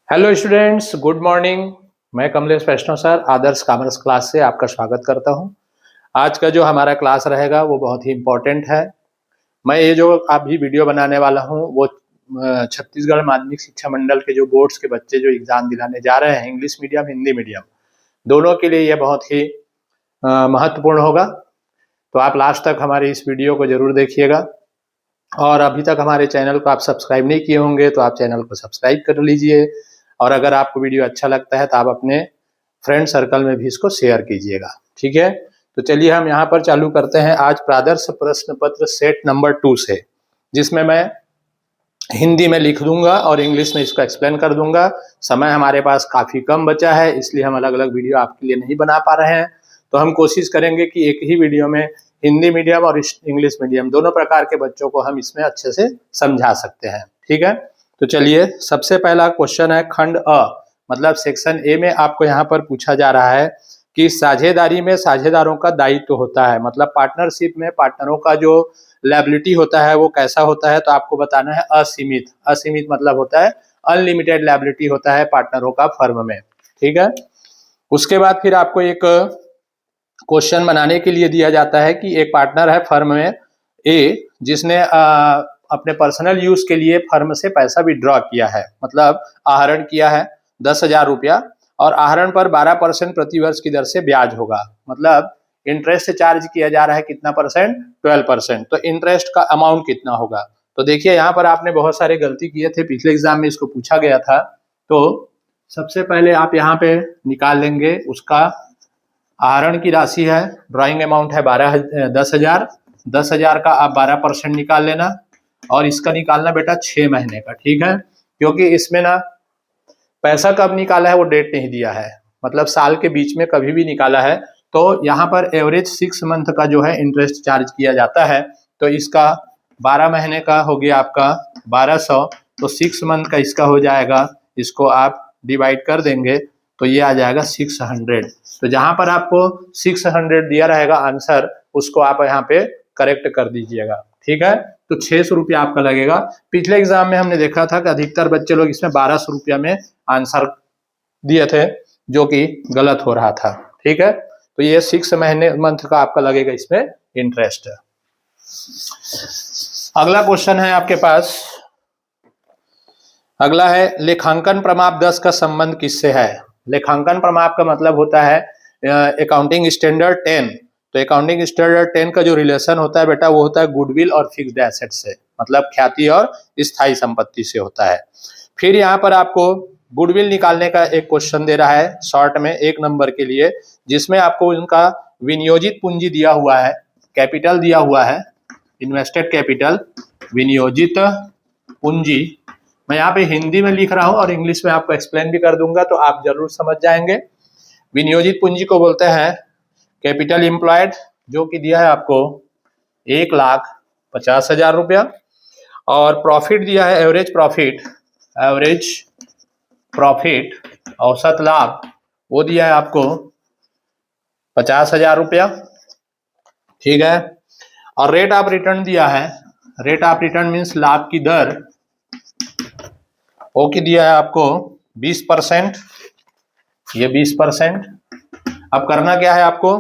Hello students, good morning. मैं कमलेश वैष्णव sir आदर्श commerce class से आपका स्वागत करता हूं। आज का जो हमारा क्लास रहेगा वो बहुत ही इम्पोर्टेंट है। मैं ये जो अभी वीडियो बनाने वाला हूं वो छत्तीसगढ़ माध्यमिक शिक्षा मंडल के जो बोर्ड्स के बच्चे जो एग्ज़ाम दिलाने जा रहे हैं, इंग्लिश मीडियम हिंदी मीडियम दोनों के लिए ये बहुत ही महत्वपूर्ण होगा। तो आप लास्ट तक हमारी इस वीडियो को ज़रूर देखिएगा। और अभी तक हमारे चैनल को आप सब्सक्राइब नहीं किए होंगे तो आप चैनल को सब्सक्राइब कर लीजिए। और अगर आपको वीडियो अच्छा लगता है तो आप अपने फ्रेंड सर्कल में भी इसको शेयर कीजिएगा, ठीक है। तो चलिए हम यहाँ पर चालू करते हैं आज प्रादर्श प्रश्न पत्र सेट नंबर 2 से, जिसमें मैं हिंदी में लिख दूंगा और इंग्लिश में इसको एक्सप्लेन कर दूंगा। समय हमारे पास काफ़ी कम बचा है, इसलिए हम अलग अलग वीडियो आपके लिए नहीं बना पा रहे हैं। तो हम कोशिश करेंगे कि एक ही वीडियो में हिंदी मीडियम और इंग्लिश मीडियम दोनों प्रकार के बच्चों को हम इसमें अच्छे से समझा सकते हैं, ठीक है। तो चलिए, सबसे पहला क्वेश्चन है खंड अ, मतलब सेक्शन ए में आपको यहाँ पर पूछा जा रहा है कि साझेदारी में साझेदारों का दायित्व होता है, मतलब पार्टनरशिप में पार्टनरों का जो लायबिलिटी होता है वो कैसा होता है। तो आपको बताना है असीमित। असीमित मतलब होता है अनलिमिटेड लायबिलिटी होता है पार्टनरों का फर्म में, ठीक है। उसके बाद फिर आपको एक क्वेश्चन बनाने के लिए दिया जाता है कि एक पार्टनर है फर्म में ए, जिसने अपने पर्सनल यूज के लिए फर्म से पैसा विड्रॉ किया है, मतलब आहरण किया है 10,000 रुपया, और आहरण पर 12% प्रतिवर्ष की दर से ब्याज होगा। मतलब इंटरेस्ट चार्ज किया जा रहा है कितना परसेंट? 12%। तो इंटरेस्ट का अमाउंट कितना होगा? तो देखिए, यहाँ पर आपने बहुत सारे गलती किए थे, पिछले एग्जाम में इसको पूछा गया था। तो सबसे पहले आप यहाँ पे निकाल लेंगे, उसका आहरण की राशि है, ड्राइंग अमाउंट है 10,000। 10,000 का आप 12% निकाल लेना, और इसका निकालना बेटा 6 महीने का, ठीक है। क्योंकि इसमें ना पैसा कब निकाला है वो डेट नहीं दिया है, मतलब साल के बीच में कभी भी निकाला है। तो यहाँ पर एवरेज 6 मंथ का जो है इंटरेस्ट चार्ज किया जाता है। तो इसका 12 महीने का हो गया आपका 1200, तो 6 मंथ का इसका हो जाएगा, इसको आप डिवाइड कर देंगे तो ये आ जाएगा 600। तो जहाँ पर आपको 600 दिया रहेगा आंसर, उसको आप यहाँ पे करेक्ट कर दीजिएगा, ठीक है। तो 600 रुपया आपका लगेगा। पिछले एग्जाम में हमने देखा था कि अधिकतर बच्चे लोग इसमें 1200 रुपया में आंसर दिए थे, जो कि गलत हो रहा था, ठीक है। तो ये 6 मंथ का आपका लगेगा इसमें इंटरेस्ट। अगला क्वेश्चन है आपके पास, अगला है लेखांकन प्रमाप 10 का संबंध किससे है? लेखांकन प्रमाप का मतलब होता है अकाउंटिंग स्टैंडर्ड 10। तो अकाउंटिंग स्टैंडर्ड 10 का जो रिलेशन होता है बेटा, वो होता है गुडविल और फिक्स्ड एसेट से, मतलब ख्याति और स्थायी संपत्ति से होता है। फिर यहाँ पर आपको गुडविल निकालने का एक क्वेश्चन दे रहा है शॉर्ट में 1 नंबर के लिए, जिसमें आपको उनका विनियोजित पूंजी दिया हुआ है, कैपिटल दिया हुआ है, इन्वेस्टेड कैपिटल, विनियोजित पूंजी। मैं यहाँ पे हिंदी में लिख रहा हूँ और इंग्लिश में आपको एक्सप्लेन भी कर दूंगा, तो आप जरूर समझ जाएंगे। विनियोजित पूंजी को बोलते हैं कैपिटल एम्प्लॉयड, जो कि दिया है आपको 1,50,000 रुपया। और प्रॉफिट दिया है एवरेज प्रॉफिट, औसत लाभ, वो दिया है आपको 50,000 रुपया, ठीक है। और रेट ऑफ रिटर्न दिया है, रेट ऑफ रिटर्न मीन्स लाभ की दर, वो की दिया है आपको 20%, ये 20%। अब करना क्या है आपको?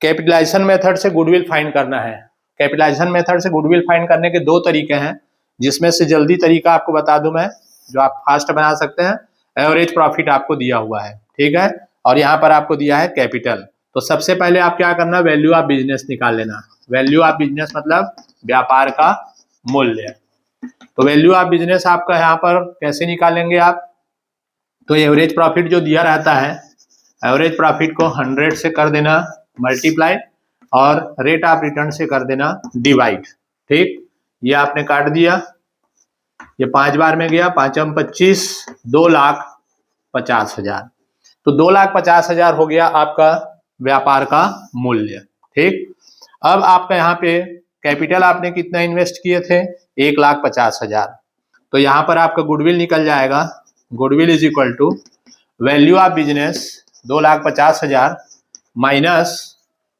कैपिटलाइजेशन मेथड से गुडविल फाइंड करना है। कैपिटलाइजेशन मेथड से गुडविल फाइंड करने के 2 तरीके हैं, जिसमें से जल्दी तरीका आपको बता दूं मैं, जो आप फास्ट बना सकते हैं। एवरेज प्रॉफिट आपको दिया हुआ है, ठीक है, और यहाँ पर आपको दिया है कैपिटल। तो सबसे पहले आप क्या करना, वैल्यू ऑफ बिजनेस निकाल लेना। वैल्यू ऑफ बिजनेस मतलब व्यापार का मूल्य। तो वैल्यू ऑफ बिजनेस आपका यहाँ पर कैसे निकालेंगे आप? तो एवरेज प्रॉफिट जो दिया रहता है, एवरेज प्रॉफिट को 100 से कर देना मल्टीप्लाई, और रेट ऑफ रिटर्न से कर देना डिवाइड, ठीक। ये आपने काट दिया, ये 5 बार में गया, 5 25, 2,50,000। तो 2,50,000 हो गया आपका व्यापार का मूल्य, ठीक। अब आपका यहाँ पे कैपिटल आपने कितना इन्वेस्ट किए थे? 1,50,000। तो यहाँ पर आपका गुडविल निकल जाएगा, goodwill is equal to value of business 2,50,000 minus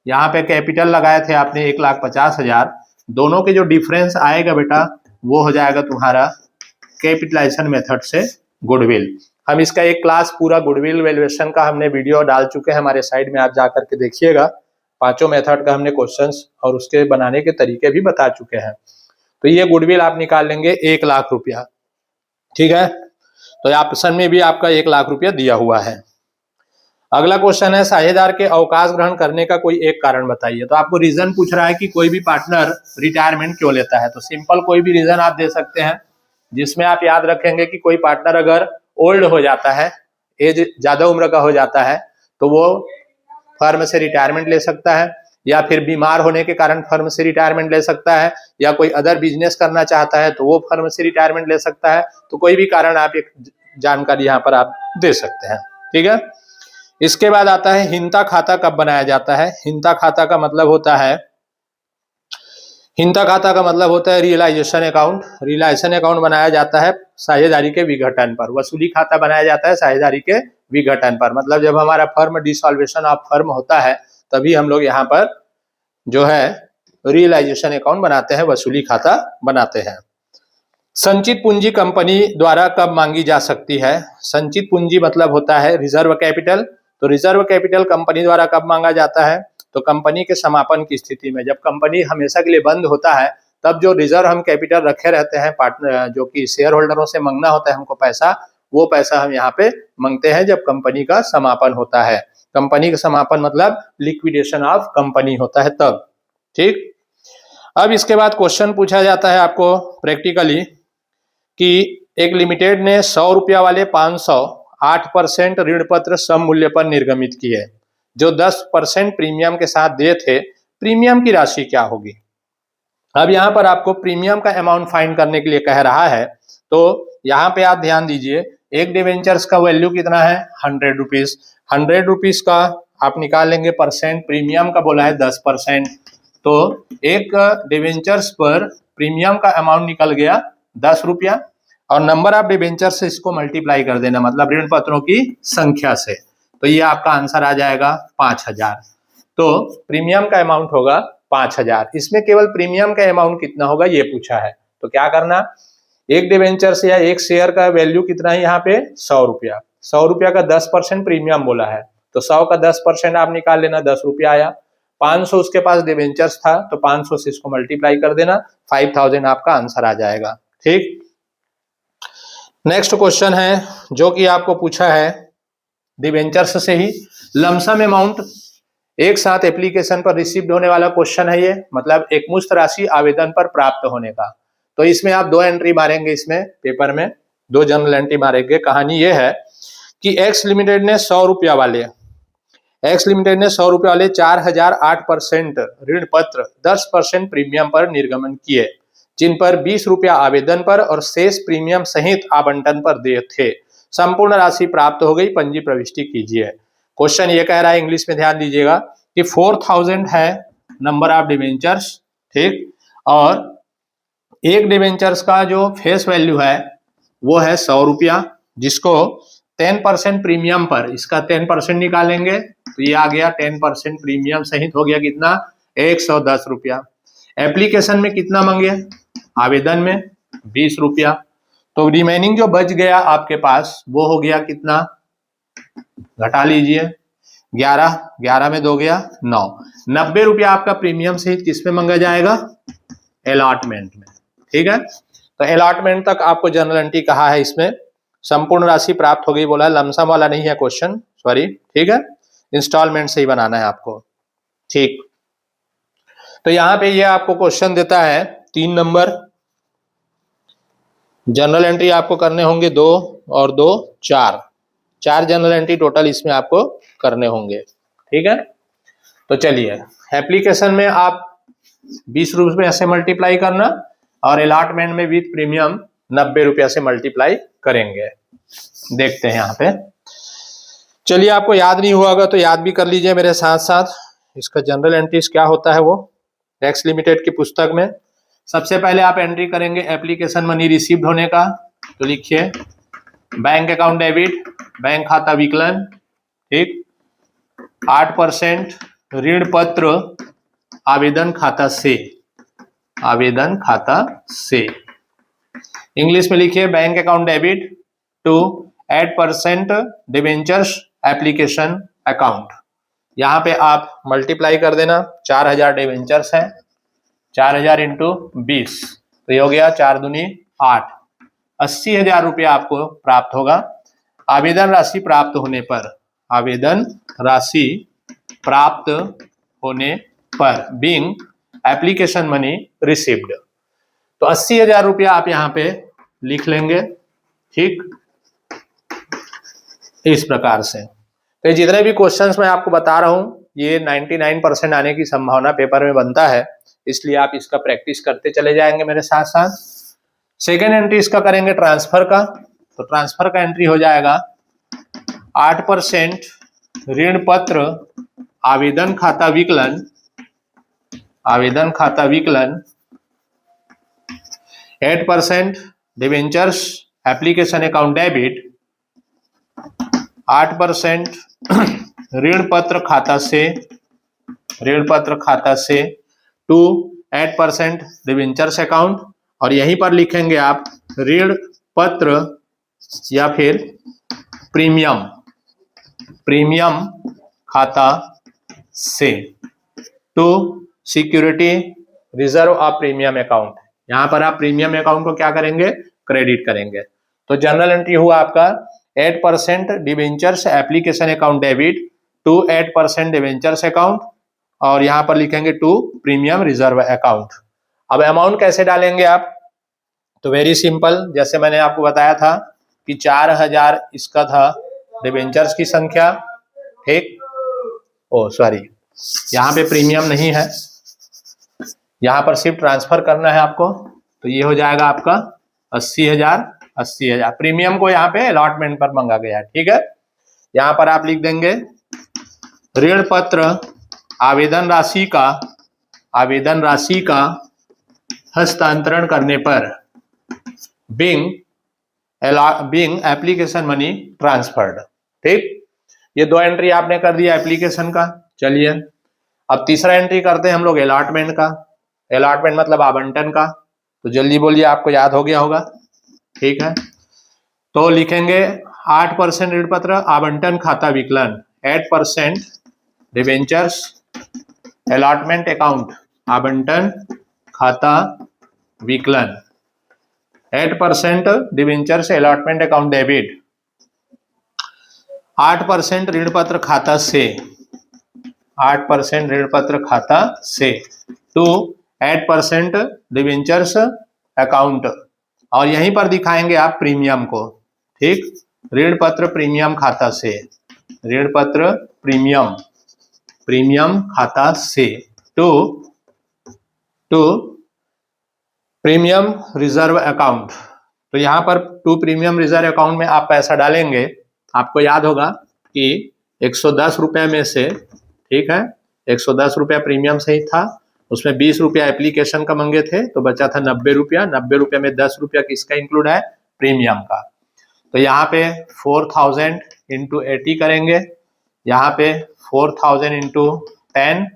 यहाँ पे कैपिटल लगाए थे आपने 1,50,000, दोनों के जो डिफरेंस आएगा बेटा वो हो जाएगा तुम्हारा कैपिटलाइजेशन मेथड से गुडविल। हम इसका एक क्लास पूरा गुडविल वैल्यूएशन का हमने वीडियो डाल चुके हैं हमारे साइट में, आप जा करके देखिएगा। पांचों मेथड का हमने क्वेश्चंस और उसके बनाने के तरीके भी बता चुके हैं। तो ये गुडविल आप निकाल लेंगे 1 लाख रुपया, ठीक है। तो ऑप्शन में भी आपका 1 लाख रुपया दिया हुआ है। अगला क्वेश्चन है साझेदार के अवकाश ग्रहण करने का कोई एक कारण बताइए। तो आपको रीजन पूछ रहा है कि कोई भी पार्टनर रिटायरमेंट क्यों लेता है। तो सिंपल कोई भी रीजन आप दे सकते हैं जिसमें आप याद रखेंगे कि कोई पार्टनर अगर ओल्ड हो जाता है, एज ज्यादा उम्र का हो जाता है, तो वो फर्म से रिटायरमेंट ले सकता है, या फिर बीमार होने के कारण फर्म से रिटायरमेंट ले सकता है, या कोई अदर बिजनेस करना चाहता है तो वो फर्म से रिटायरमेंट ले सकता है। तो कोई भी कारण आप एक जानकारी यहाँ पर आप दे सकते हैं, ठीक है। इसके बाद आता है हिंता खाता कब बनाया जाता है। हिंता खाता का मतलब होता है, हिंता खाता का मतलब होता है रियलाइजेशन अकाउंट। रियलाइजेशन अकाउंट बनाया जाता है साझेदारी के विघटन पर। वसूली खाता बनाया जाता है साझेदारी के विघटन पर, मतलब जब हमारा फर्म डिसॉल्वेशन ऑफ फर्म होता है तभी हम लोग यहाँ पर जो है रियलाइजेशन अकाउंट बनाते हैं, वसूली खाता बनाते हैं। संचित पूंजी कंपनी द्वारा कब मांगी जा सकती है। संचित पूंजी मतलब होता है रिजर्व कैपिटल। तो रिजर्व कैपिटल कंपनी द्वारा कब मांगा जाता है, तो कंपनी के समापन की स्थिति में। जब कंपनी हमेशा के लिए बंद होता है तब जो रिजर्व हम कैपिटल रखे रहते हैं पार्टनर, जो कि शेयर होल्डरों से मांगना होता है हमको पैसा, वो पैसा हम यहाँ पे मांगते हैं जब कंपनी का समापन होता है। कंपनी का समापन मतलब लिक्विडेशन ऑफ कंपनी होता है तब, ठीक। अब इसके बाद क्वेश्चन पूछा जाता है आपको प्रैक्टिकली कि एक लिमिटेड ने 100 रुपया वाले 508% ऋण पत्र सम मूल्य पर निर्गमित किए, जो 10% प्रीमियम के साथ दिए थे। प्रीमियम की राशि क्या होगी। अब यहाँ पर आपको प्रीमियम का अमाउंट फाइंड करने के लिए कह रहा है। तो यहाँ पे आप ध्यान दीजिए, एक डिवेंचर्स का वैल्यू कितना है 100 रुपीज। 100 रुपीज का आप निकाल लेंगे परसेंट, प्रीमियम का बोला है 10%। तो एक डिवेंचर्स पर प्रीमियम का अमाउंट निकल गया 10 रुपया, और नंबर ऑफ डिवेंचर से इसको मल्टीप्लाई कर देना, मतलब ऋण पत्रों की संख्या से। तो ये आपका आंसर आ जाएगा 5000। तो प्रीमियम का अमाउंट होगा 5000। इसमें केवल प्रीमियम का अमाउंट कितना होगा ये पूछा है। तो क्या करना, एक डिवेंचर से या एक शेयर का वैल्यू कितना है यहाँ पे 100 रुपया। 100 रुपया का 10% प्रीमियम बोला है, तो 100 का 10% आप निकाल लेना, 10 रुपया आया। 500 उसके पास डिवेंचर्स था, तो 500 से इसको मल्टीप्लाई कर देना, 5000 आपका आंसर आ जाएगा, ठीक। नेक्स्ट क्वेश्चन है जो कि आपको पूछा है डिवेंचर्स से ही, लमसम अमाउंट एक साथ एप्लीकेशन पर रिसीव्ड होने वाला क्वेश्चन है ये, मतलब एक मुश्त राशि आवेदन पर प्राप्त होने का। तो इसमें आप 2 एंट्री मारेंगे, इसमें पेपर में 2 जनरल एंट्री मारेंगे। कहानी ये है कि एक्स लिमिटेड ने 100 रुपया वाले 4008% ऋण पत्र 10% प्रीमियम पर निर्गमन किए, जिन पर 20 रुपया आवेदन पर और शेष प्रीमियम सहित आवंटन पर देय थे। संपूर्ण राशि प्राप्त हो गई, पंजी प्रविष्टि कीजिए। क्वेश्चन ये कह रहा है, इंग्लिश में ध्यान दीजिएगा, कि 4000 है नंबर ऑफ डिवेंचर्स, ठीक, और एक डिवेंचर्स का जो फेस वैल्यू है वो है 100 रुपया, जिसको 10% प्रीमियम पर इसका 10% निकालेंगे तो ये आ गया 10% प्रीमियम सहित हो गया कितना 110 रुपया। एप्लीकेशन में कितना मांगे, आवेदन में 20 रुपया। तो रिमेनिंग जो बच गया आपके पास वो हो गया कितना, घटा लीजिए 11, 11 में 2 गया 9। 90 रुपया आपका प्रीमियम सहित किसमें मांगा जाएगा, अलॉटमेंट में, ठीक है। तो अलॉटमेंट तक आपको जनरल एंट्री कहा है, इसमें संपूर्ण राशि प्राप्त हो गई बोला है, लमसम वाला नहीं है क्वेश्चन, सॉरी, ठीक है, इंस्टॉलमेंट से ही बनाना है आपको, ठीक। तो यहाँ पे ये आपको क्वेश्चन देता है 3 नंबर, जनरल एंट्री आपको करने होंगे 2 और 2 4 जनरल एंट्री टोटल इसमें आपको करने होंगे, ठीक है। तो चलिए, एप्लीकेशन में आप 20 रुपये से मल्टीप्लाई करना और अलॉटमेंट में विथ प्रीमियम 90 रुपया से मल्टीप्लाई करेंगे। देखते हैं यहाँ पे, चलिए, आपको याद नहीं हुआ तो याद भी कर लीजिए मेरे साथ साथ। इसका जनरल एंट्रीज क्या होता है वो एक्स लिमिटेड की पुस्तक में। सबसे पहले आप एंट्री करेंगे एप्लीकेशन मनी रिसीव्ड होने का, तो लिखिए बैंक अकाउंट डेबिट, बैंक खाता विकलन, ठीक, 8% ऋण पत्र आवेदन खाता से, आवेदन खाता से। इंग्लिश में लिखिए bank account debit to 8% debentures application account. यहाँ पे आप मल्टीप्लाई कर देना, 4000 डिबेंचर्स हैं, 4000 इंटू 20 तो ये हो गया 4 दूनी 8, 80,000 रुपया आपको प्राप्त होगा आवेदन राशि प्राप्त होने पर। आवेदन राशि प्राप्त होने पर, बीइंग एप्लीकेशन मनी रिसीव्ड। तो 80,000 रुपया आप यहाँ पे लिख लेंगे, ठीक, इस प्रकार से। तो ये जितने भी क्वेश्चंस मैं आपको बता रहा हूं ये 99% आने की संभावना पेपर में बनता है, इसलिए आप इसका प्रैक्टिस करते चले जाएंगे मेरे साथ साथ। सेकेंड एंट्री इसका करेंगे ट्रांसफर का। तो ट्रांसफर का एंट्री हो जाएगा 8% ऋण पत्र आवेदन खाता विकलन, आवेदन खाता विकलन, 8% डिबेंचर्स एप्लीकेशन अकाउंट डेबिट, 8% ऋण पत्र खाता से, ऋण पत्र खाता से टू 8% डिबेंचर्स अकाउंट, और यहीं पर लिखेंगे आप ऋण पत्र या फिर प्रीमियम, प्रीमियम खाता से to security reserve of premium account. यहां पर आप प्रीमियम अकाउंट को क्या करेंगे, क्रेडिट करेंगे। तो जनरल एंट्री हुआ आपका 8% debentures application account debit to 8% debentures account, और यहां पर लिखेंगे टू प्रीमियम रिजर्व अकाउंट। अब अमाउंट कैसे डालेंगे आप, तो वेरी सिंपल, जैसे मैंने आपको बताया था कि 4000 इसका था डिबेंचर्स की संख्या, ठीक, ओ सॉरी यहाँ पे प्रीमियम नहीं है, यहाँ पर सिर्फ ट्रांसफर करना है आपको। तो ये हो जाएगा आपका 80,000, 80,000 प्रीमियम को यहाँ पे अलॉटमेंट पर मंगा गया, ठीक है। यहाँ पर आप लिख देंगे ऋण पत्र आवेदन राशि का, आवेदन राशि का हस्तांतरण करने पर, बीइंग एप्लीकेशन मनी ट्रांसफर्ड, ठीक। ये 2 एंट्री आपने कर दिया एप्लीकेशन का। चलिए अब तीसरा एंट्री करते हैं हम लोग अलॉटमेंट का। अलॉटमेंट मतलब आवंटन का, तो जल्दी बोलिए, आपको याद हो गया होगा, ठीक है। तो लिखेंगे 8% ऋण पत्र आवंटन खाता विकलन, 8% डिबेंचर्स अलॉटमेंट अकाउंट आवंटन खाता विकलन, 8% डिबेंचर्स अलॉटमेंट अकाउंट डेबिट, 8% ऋण पत्र खाता से, 8% ऋण पत्र खाता से टू 8% डिबेंचर्स अकाउंट, और यहीं पर दिखाएंगे आप प्रीमियम को, ठीक, ऋण पत्र प्रीमियम खाता से, ऋण पत्र प्रीमियम, प्रीमियम खाता से टू प्रीमियम रिजर्व अकाउंट। तो यहाँ पर टू प्रीमियम रिजर्व अकाउंट में आप पैसा डालेंगे। आपको याद होगा कि 110 रुपये में से, ठीक है, 110 रुपया प्रीमियम से ही था, उसमें 20 रुपया एप्लीकेशन का मंगे थे, तो बचा था 90 रुपया। 90 रुपये में 10 रुपया किसका इंक्लूड है, प्रीमियम का। तो यहाँ पे 4000 इंटू 80 करेंगे, यहाँ पे 4000 इंटू 10,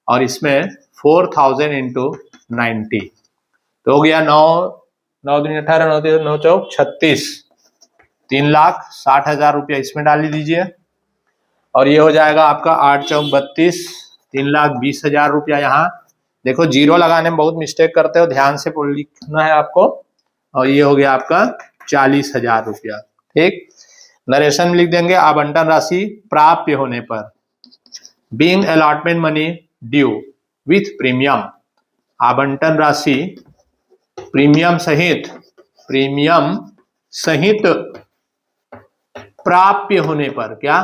और इसमें 4000 इंटू 90, तो हो गया 9 दूनी 18, 9 चौक 36, 3,60,000 रुपया इसमें डाल दीजिए, और ये हो जाएगा आपका 8 चौक 32, 3,20,000 रुपया। यहाँ देखो जीरो लगाने में बहुत मिस्टेक करते हो, ध्यान से लिखना है आपको, और ये हो गया आपका 40,000 रुपया, ठीक। नरेशन में लिख देंगे आवंटन राशि प्राप्य होने पर, being allotment money due with premium, आवंटन राशि प्रीमियम सहित, प्रीमियम सहित प्राप्य होने पर, क्या,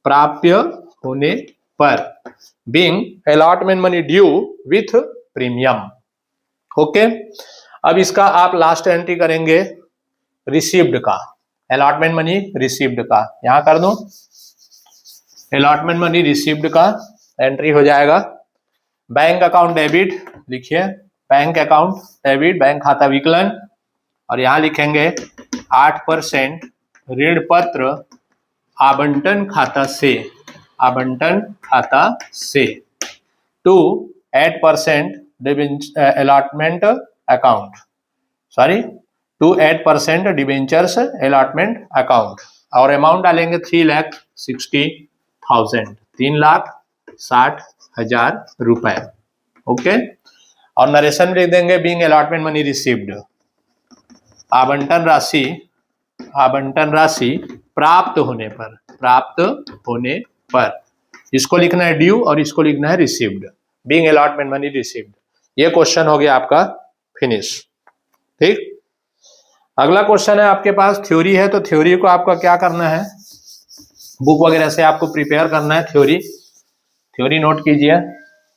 प्राप्य होने पर, being allotment money due with premium, okay. अब इसका आप लास्ट एंट्री करेंगे रिसीव्ड का, अलॉटमेंट मनी रिसीव्ड का, यहां कर दूं अलॉटमेंट मनी रिसीव्ड का एंट्री हो जाएगा बैंक अकाउंट डेबिट, लिखिए बैंक अकाउंट डेबिट, बैंक खाता विकलन, और यहां लिखेंगे 8% ऋण पत्र आवंटन खाता से, आवंटन खाता से to 8% allotment account, sorry to 8% debentures allotment account, और अमाउंट डालेंगे 3,60,000, 3,60,000 रुपए। ओके, और नरेशन लिख देंगे बीइंग अलॉटमेंट मनी रिसीव्ड, आवंटन राशि प्राप्त होने पर, इसको लिखना है ड्यू और इसको लिखना है received, being allotment money received. ये क्वेश्चन हो गया आपका फिनिश। ठीक, अगला क्वेश्चन है आपके पास थ्योरी है, तो थ्योरी को आपका क्या करना है, बुक वगैरह से आपको प्रिपेयर करना है। थ्योरी नोट कीजिए।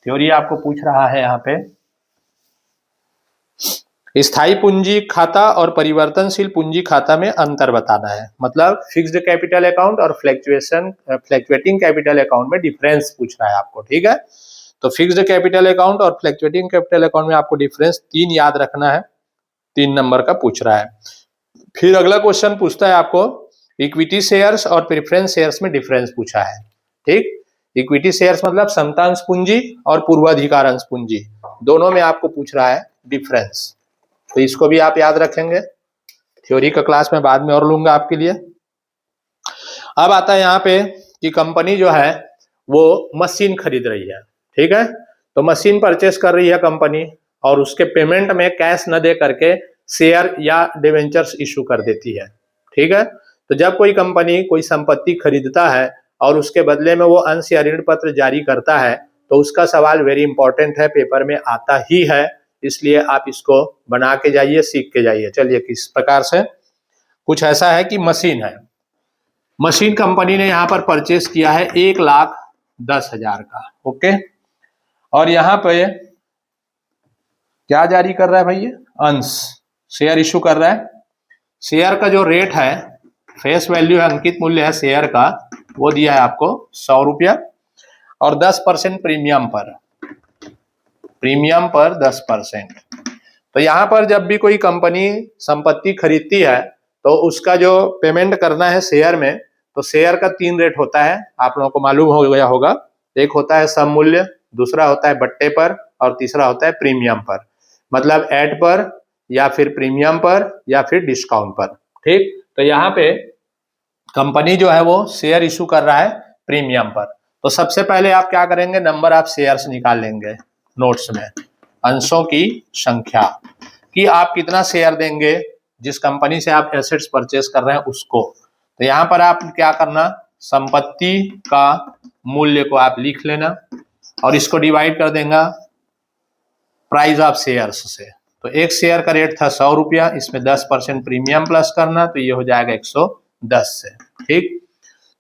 थ्योरी आपको पूछ रहा है यहाँ पे स्थायी पूंजी खाता और परिवर्तनशील पूंजी खाता में अंतर बताना है। मतलब फिक्स्ड कैपिटल अकाउंट और फ्लैक्चुएटिंग कैपिटल अकाउंट में डिफरेंस पूछ रहा है आपको। ठीक है, तो फिक्स्ड कैपिटल अकाउंट और फ्लैक्चुएटिंग कैपिटल अकाउंट में आपको डिफरेंस 3 याद रखना है, 3 नंबर का पूछ रहा है। फिर अगला क्वेश्चन पूछता है आपको इक्विटी शेयर्स और प्रेफरेंस शेयर्स में डिफरेंस पूछा है। ठीक, इक्विटी शेयर्स मतलब समतांश पूंजी और पूर्वाधिकार अंश पूंजी, दोनों में आपको पूछ रहा है डिफरेंस, तो इसको भी आप याद रखेंगे। थ्योरी का क्लास में बाद में और लूंगा आपके लिए। अब आता है यहाँ पे कि कंपनी जो है वो मशीन खरीद रही है। ठीक है, तो मशीन परचेस कर रही है कंपनी और उसके पेमेंट में कैश न दे करके शेयर या डिवेंचर्स इशू कर देती है। ठीक है, तो जब कोई कंपनी कोई संपत्ति खरीदता है और उसके बदले में वो अंश या ऋण पत्र जारी करता है, तो उसका सवाल वेरी इंपॉर्टेंट है, पेपर में आता ही है, इसलिए आप इसको बना के जाइए, सीख के जाइए। चलिए, किस प्रकार से, कुछ ऐसा है कि मशीन है, मशीन कंपनी ने यहाँ पर परचेस किया है 1,10,000 का। ओके, और यहाँ पे क्या जारी कर रहा है भाई, अंश, शेयर इशू कर रहा है। शेयर का जो रेट है, फेस वैल्यू है, अंकित मूल्य है शेयर का, वो दिया है आपको 100 रुपया और 10% प्रीमियम पर 10%। तो यहाँ पर जब भी कोई कंपनी संपत्ति खरीदती है तो उसका जो पेमेंट करना है शेयर में, तो शेयर का 3 रेट होता है, आप लोगों को मालूम हो गया होगा। एक होता है सम मूल्य, दूसरा होता है बट्टे पर और तीसरा होता है प्रीमियम पर, मतलब ऐड पर या फिर प्रीमियम पर या फिर डिस्काउंट पर। ठीक, तो यहाँ पे कंपनी जो है वो शेयर इशू कर रहा है प्रीमियम पर, तो सबसे पहले आप क्या करेंगे, नंबर ऑफ शेयर्स निकाल लेंगे नोट्स में, अंशों की संख्या कि आप कितना शेयर देंगे जिस कंपनी से आप एसेट्स परचेस कर रहे हैं उसको। तो यहाँ पर आप क्या करना, संपत्ति का मूल्य को आप लिख लेना और इसको डिवाइड कर देगा प्राइस ऑफ शेयर्स से। तो एक शेयर का रेट था 100 रुपया, इसमें 10% प्रीमियम प्लस करना, तो ये हो जाएगा 110 से। ठीक,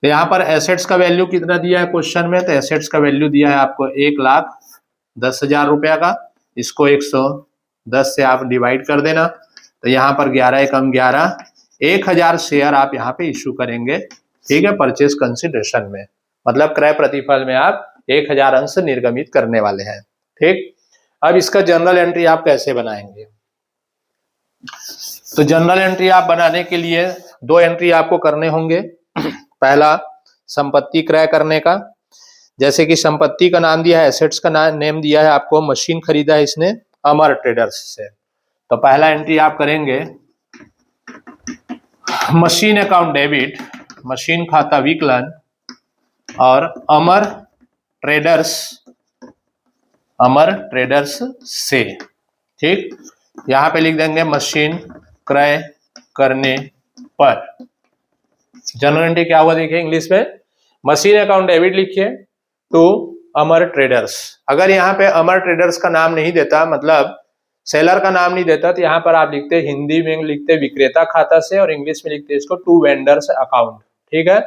तो यहाँ पर एसेट्स का वैल्यू कितना दिया है क्वेश्चन में, तो एसेट्स का वैल्यू दिया है आपको 1,10,000 रुपया का, इसको 110 से आप डिवाइड कर देना, तो यहाँ पर 11 एकम 11, 1,000 शेयर आप यहाँ पे इशू करेंगे। ठीक है, परचेज कंसिडरेशन में, मतलब क्रय प्रतिफल में आप 1,000 अंश निर्गमित करने वाले हैं। ठीक, अब इसका जनरल एंट्री आप कैसे बनाएंगे, तो जनरल एंट्री आप बनाने के लिए 2 एंट्री आपको करने होंगे। पहला संपत्ति क्रय करने का, जैसे कि संपत्ति का नाम दिया है, एसेट्स का नेम दिया है आपको, मशीन खरीदा है इसने अमर ट्रेडर्स से, तो पहला एंट्री आप करेंगे मशीन अकाउंट डेबिट, मशीन खाता विकलन और अमर ट्रेडर्स से। ठीक, यहां पे लिख देंगे मशीन क्रय करने पर। जनरल एंट्री क्या हुआ देखिए इंग्लिश में, मशीन अकाउंट डेबिट लिखिए टू अमर ट्रेडर्स। अगर यहाँ पे अमर ट्रेडर्स का नाम नहीं देता, मतलब सेलर का नाम नहीं देता, तो यहाँ पर आप लिखते, हिंदी में लिखते विक्रेता खाता से और इंग्लिश में लिखते इसको टू वेंडर्स अकाउंट। ठीक है,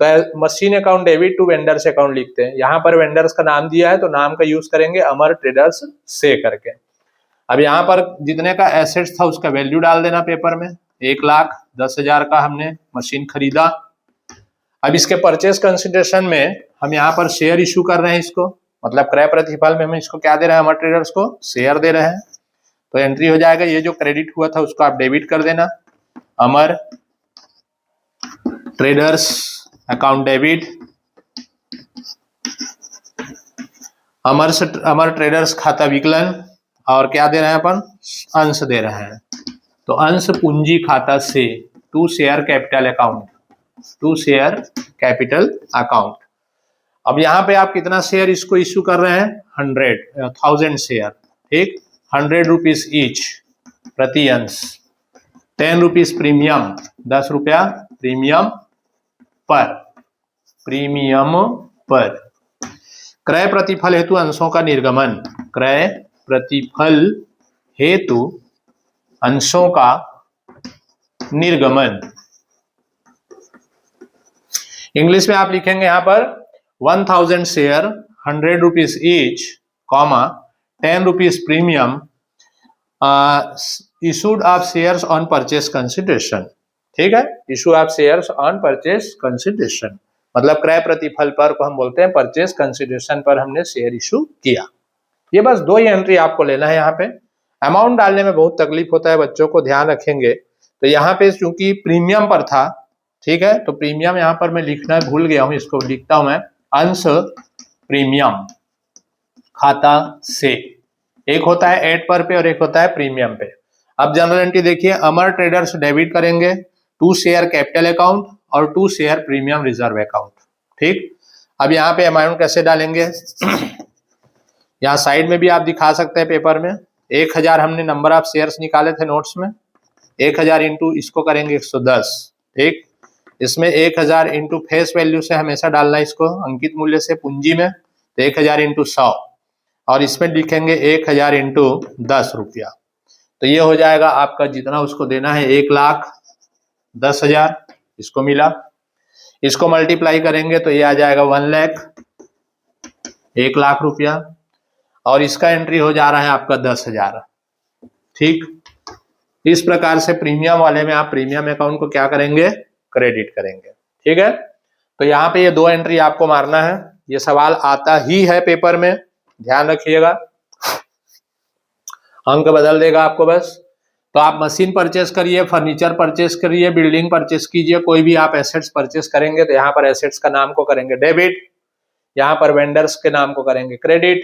तो machine account debit to vendors account लिखते हैं। यहाँ पर वेंडर्स का नाम दिया है तो नाम का यूज करेंगे अमर ट्रेडर्स से करके। अब यहाँ पर जितने का एसेट्स था उसका वैल्यू डाल देना पेपर में, 1,10,000 का हमने मशीन खरीदा। अब इसके परचेस कंसिडरेशन में हम यहाँ पर शेयर इशू कर रहे हैं इसको, मतलब क्रय प्रतिफल में हम इसको क्या दे रहे हैं, अमर ट्रेडर्स को शेयर दे रहे हैं। तो एंट्री हो जाएगा, ये जो क्रेडिट हुआ था उसको आप डेबिट कर देना, अमर ट्रेडर्स अकाउंट डेबिट, अमर ट्रेडर्स खाता विकलन, और क्या दे रहे हैं अपन, अंश दे रहे हैं, तो अंश पूंजी खाता से to share capital account. To share capital account. अब यहाँ पे आप कितना शेयर इसको इश्यू कर रहे हैं, 1000 शेयर, ठीक, 100 रुपीज ईच प्रति अंश, 10 रुपीज प्रीमियम, 10 रुपया प्रीमियम पर। क्रय प्रतिफल हेतु अंशों का निर्गमन, क्रय प्रतिफल हेतु अंशों का निर्गमन। इंग्लिश में आप लिखेंगे यहां पर 1000 share, 100 rupees each, comma 10 rupees premium, issued of shares on purchase consideration. ठीक है, issue of shares on purchase consideration मतलब क्रय प्रतिफल पर को हम बोलते हैं परचेस कंसिडरेशन पर हमने शेयर इशू किया। ये बस 2 ही एंट्री आपको लेना है। यहाँ पे अमाउंट डालने में बहुत तकलीफ होता है, बच्चों को ध्यान रखेंगे। तो यहाँ पे चूंकि प्रीमियम पर था, ठीक है, तो प्रीमियम यहाँ पर मैं लिखना भूल गया हूँ, इसको लिखता हूं मैं, अंश प्रीमियम खाता से। एक होता है एड पर पे और एक होता है प्रीमियम पे। अब जनरल एंट्री देखिए, अमर ट्रेडर्स डेबिट करेंगे 2 शेयर कैपिटल अकाउंट और 2 शेयर प्रीमियम रिजर्व अकाउंट। ठीक, अब यहाँ पे अमाउंट कैसे डालेंगे यहाँ साइड में भी आप दिखा सकते हैं पेपर में। 1000 हमने नंबर ऑफ शेयर्स निकाले थे नोट्स में, 1000 इंटू इसको करेंगे 110। ठीक, इसमें 1000 इंटू फेस वैल्यू से हमेशा डालना इसको, अंकित मूल्य से पूंजी में, तो 1000 इंटू 100 और इसमें लिखेंगे 1000 इंटू 10 रुपया। तो ये हो जाएगा आपका जितना उसको देना है 1,10,000 इसको मिला। इसको मल्टीप्लाई करेंगे तो ये आ जाएगा 1,00,000 रुपया और इसका एंट्री हो जा रहा है आपका 10,000। ठीक, इस प्रकार से प्रीमियम वाले में आप प्रीमियम अकाउंट को क्या करेंगे, क्रेडिट करेंगे। ठीक है, तो यहाँ पे ये 2 एंट्री आपको मारना है। ये सवाल आता ही है पेपर में, ध्यान रखिएगा, अंक बदल देगा आपको बस। तो आप मशीन परचेस करिए, फर्नीचर परचेस करिए, बिल्डिंग परचेस कीजिए, कोई भी आप एसेट्स परचेस करेंगे तो यहाँ पर एसेट्स का नाम को करेंगे डेबिट, यहाँ पर वेंडर्स के नाम को करेंगे क्रेडिट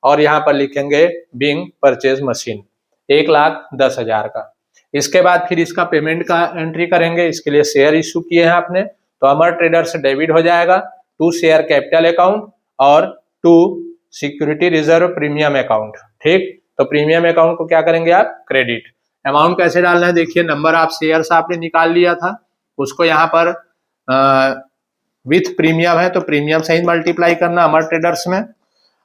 और यहाँ पर लिखेंगे बीइंग परचेज मशीन 1,10,000 का। इसके बाद फिर इसका पेमेंट का एंट्री करेंगे। इसके लिए शेयर इशू किए हैं आपने, तो अमर ट्रेडर्स से डेबिट हो जाएगा 2 शेयर कैपिटल अकाउंट और 2 सिक्योरिटी रिजर्व प्रीमियम अकाउंट। ठीक, तो प्रीमियम अकाउंट को क्या करेंगे आप, क्रेडिट। अमाउंट कैसे डालना है देखिए, नंबर ऑफ शेयर्स आपने निकाल लिया था, उसको यहाँ पर विथ प्रीमियम है तो प्रीमियम से ही मल्टीप्लाई करना अमर ट्रेडर्स में,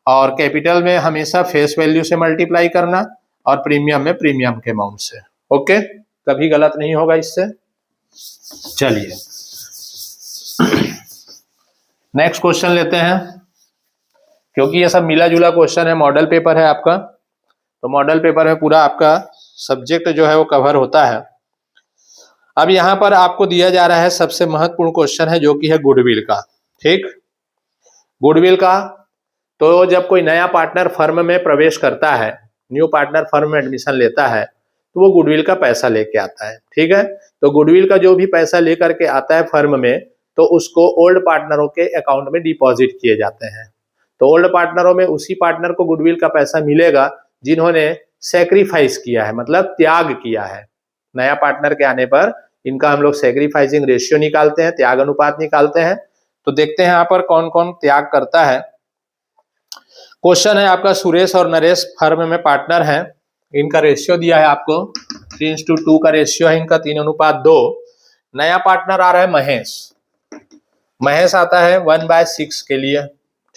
और कैपिटल में हमेशा फेस वैल्यू से मल्टीप्लाई करना और प्रीमियम में प्रीमियम के अमाउंट से। ओके, कभी गलत नहीं होगा इससे। चलिए नेक्स्ट क्वेश्चन लेते हैं, क्योंकि ये सब मिला जुला क्वेश्चन है, मॉडल पेपर है आपका, तो मॉडल पेपर में पूरा आपका सब्जेक्ट जो है वो कवर होता है। अब यहाँ पर आपको दिया जा रहा है सबसे महत्वपूर्ण क्वेश्चन है जो कि है गुडविल का। ठीक, गुडविल का, तो जब कोई नया पार्टनर फर्म में प्रवेश करता है, न्यू पार्टनर फर्म में एडमिशन लेता है, तो वो गुडविल का पैसा लेके आता है। ठीक है, तो गुडविल का जो भी पैसा लेकर के आता है फर्म में, तो उसको ओल्ड पार्टनरों के अकाउंट में डिपॉजिट किए जाते हैं। तो ओल्ड पार्टनरों में उसी पार्टनर को गुडविल का पैसा मिलेगा जिन्होंने सैक्रिफाइस किया है, मतलब त्याग किया है। नया पार्टनर के आने पर इनका हम लोग सैक्रिफाइसिंग रेशियो निकालते हैं, त्याग अनुपात निकालते हैं। तो देखते हैं यहाँ पर कौन कौन त्याग करता है। क्वेश्चन है आपका, सुरेश और नरेश फर्म में पार्टनर हैं, इनका रेशियो दिया है आपको 3:2 का रेशियो है इनका, 3:2। नया पार्टनर आ रहा है महेश, महेश आता है 1/6 के लिए।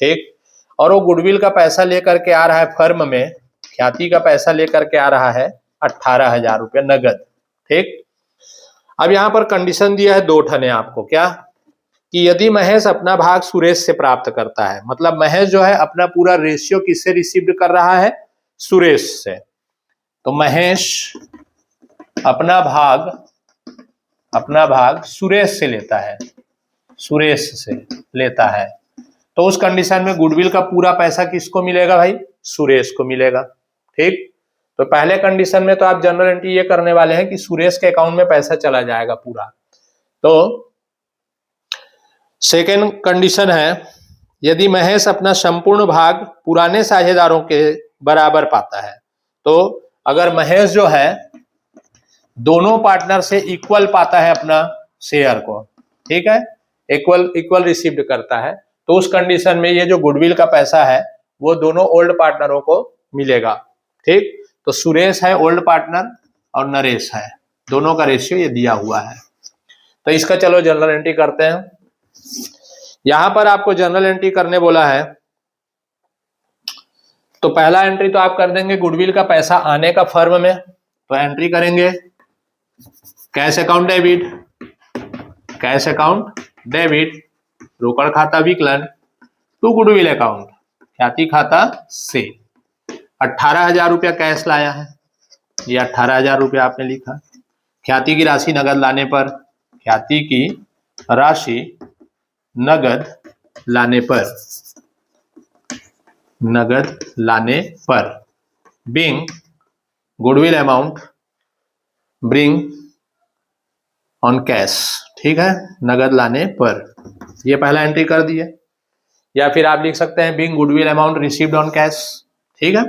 ठीक, और वो गुडविल का पैसा लेकर के आ रहा है फर्म में, ख्याति का पैसा लेकर के आ रहा है 18,000 रुपये नगद। ठीक, अब यहाँ पर कंडीशन दिया है 2 ठने आपको, क्या कि यदि महेश अपना भाग सुरेश से प्राप्त करता है, मतलब महेश जो है अपना पूरा रेशियो किससे रिसीव कर रहा है, सुरेश से। तो महेश अपना भाग सुरेश से लेता है, सुरेश से लेता है, तो उस कंडीशन में गुडविल का पूरा पैसा किसको मिलेगा भाई, सुरेश को मिलेगा। ठीक, तो पहले कंडीशन में तो आप जनरल एंट्री ये करने वाले हैं कि सुरेश के अकाउंट में पैसा चला जाएगा पूरा। तो सेकेंड कंडीशन है, यदि महेश अपना संपूर्ण भाग पुराने साझेदारों के बराबर पाता है, तो अगर महेश जो है दोनों पार्टनर से इक्वल पाता है अपना शेयर को, ठीक है, इक्वल रिसीव्ड करता है, तो उस कंडीशन में ये जो गुडविल का पैसा है वो दोनों ओल्ड पार्टनरों को मिलेगा। ठीक, तो सुरेश है ओल्ड पार्टनर और नरेश है, दोनों का रेशियो ये दिया हुआ है। तो इसका चलो जनरल एंट्री करते हैं। यहां पर आपको जनरल एंट्री करने बोला है, तो पहला एंट्री तो आप कर देंगे गुडविल का पैसा आने का फर्म में, तो एंट्री करेंगे cash account debit, cash account debit, रोकड़ खाता विकलन टू गुडविल अकाउंट, ख्याति खाता से। 18,000 रुपया कैश लाया है, ये 18,000 रुपया आपने लिखा। ख्याति की राशि नगद लाने पर, ख्याति की राशि नगद लाने पर, नगद लाने पर, being goodwill amount bring on cash, ठीक है, नगद लाने पर, ये पहला एंट्री कर दिए। या फिर आप लिख सकते हैं being goodwill amount received on cash, ठीक है।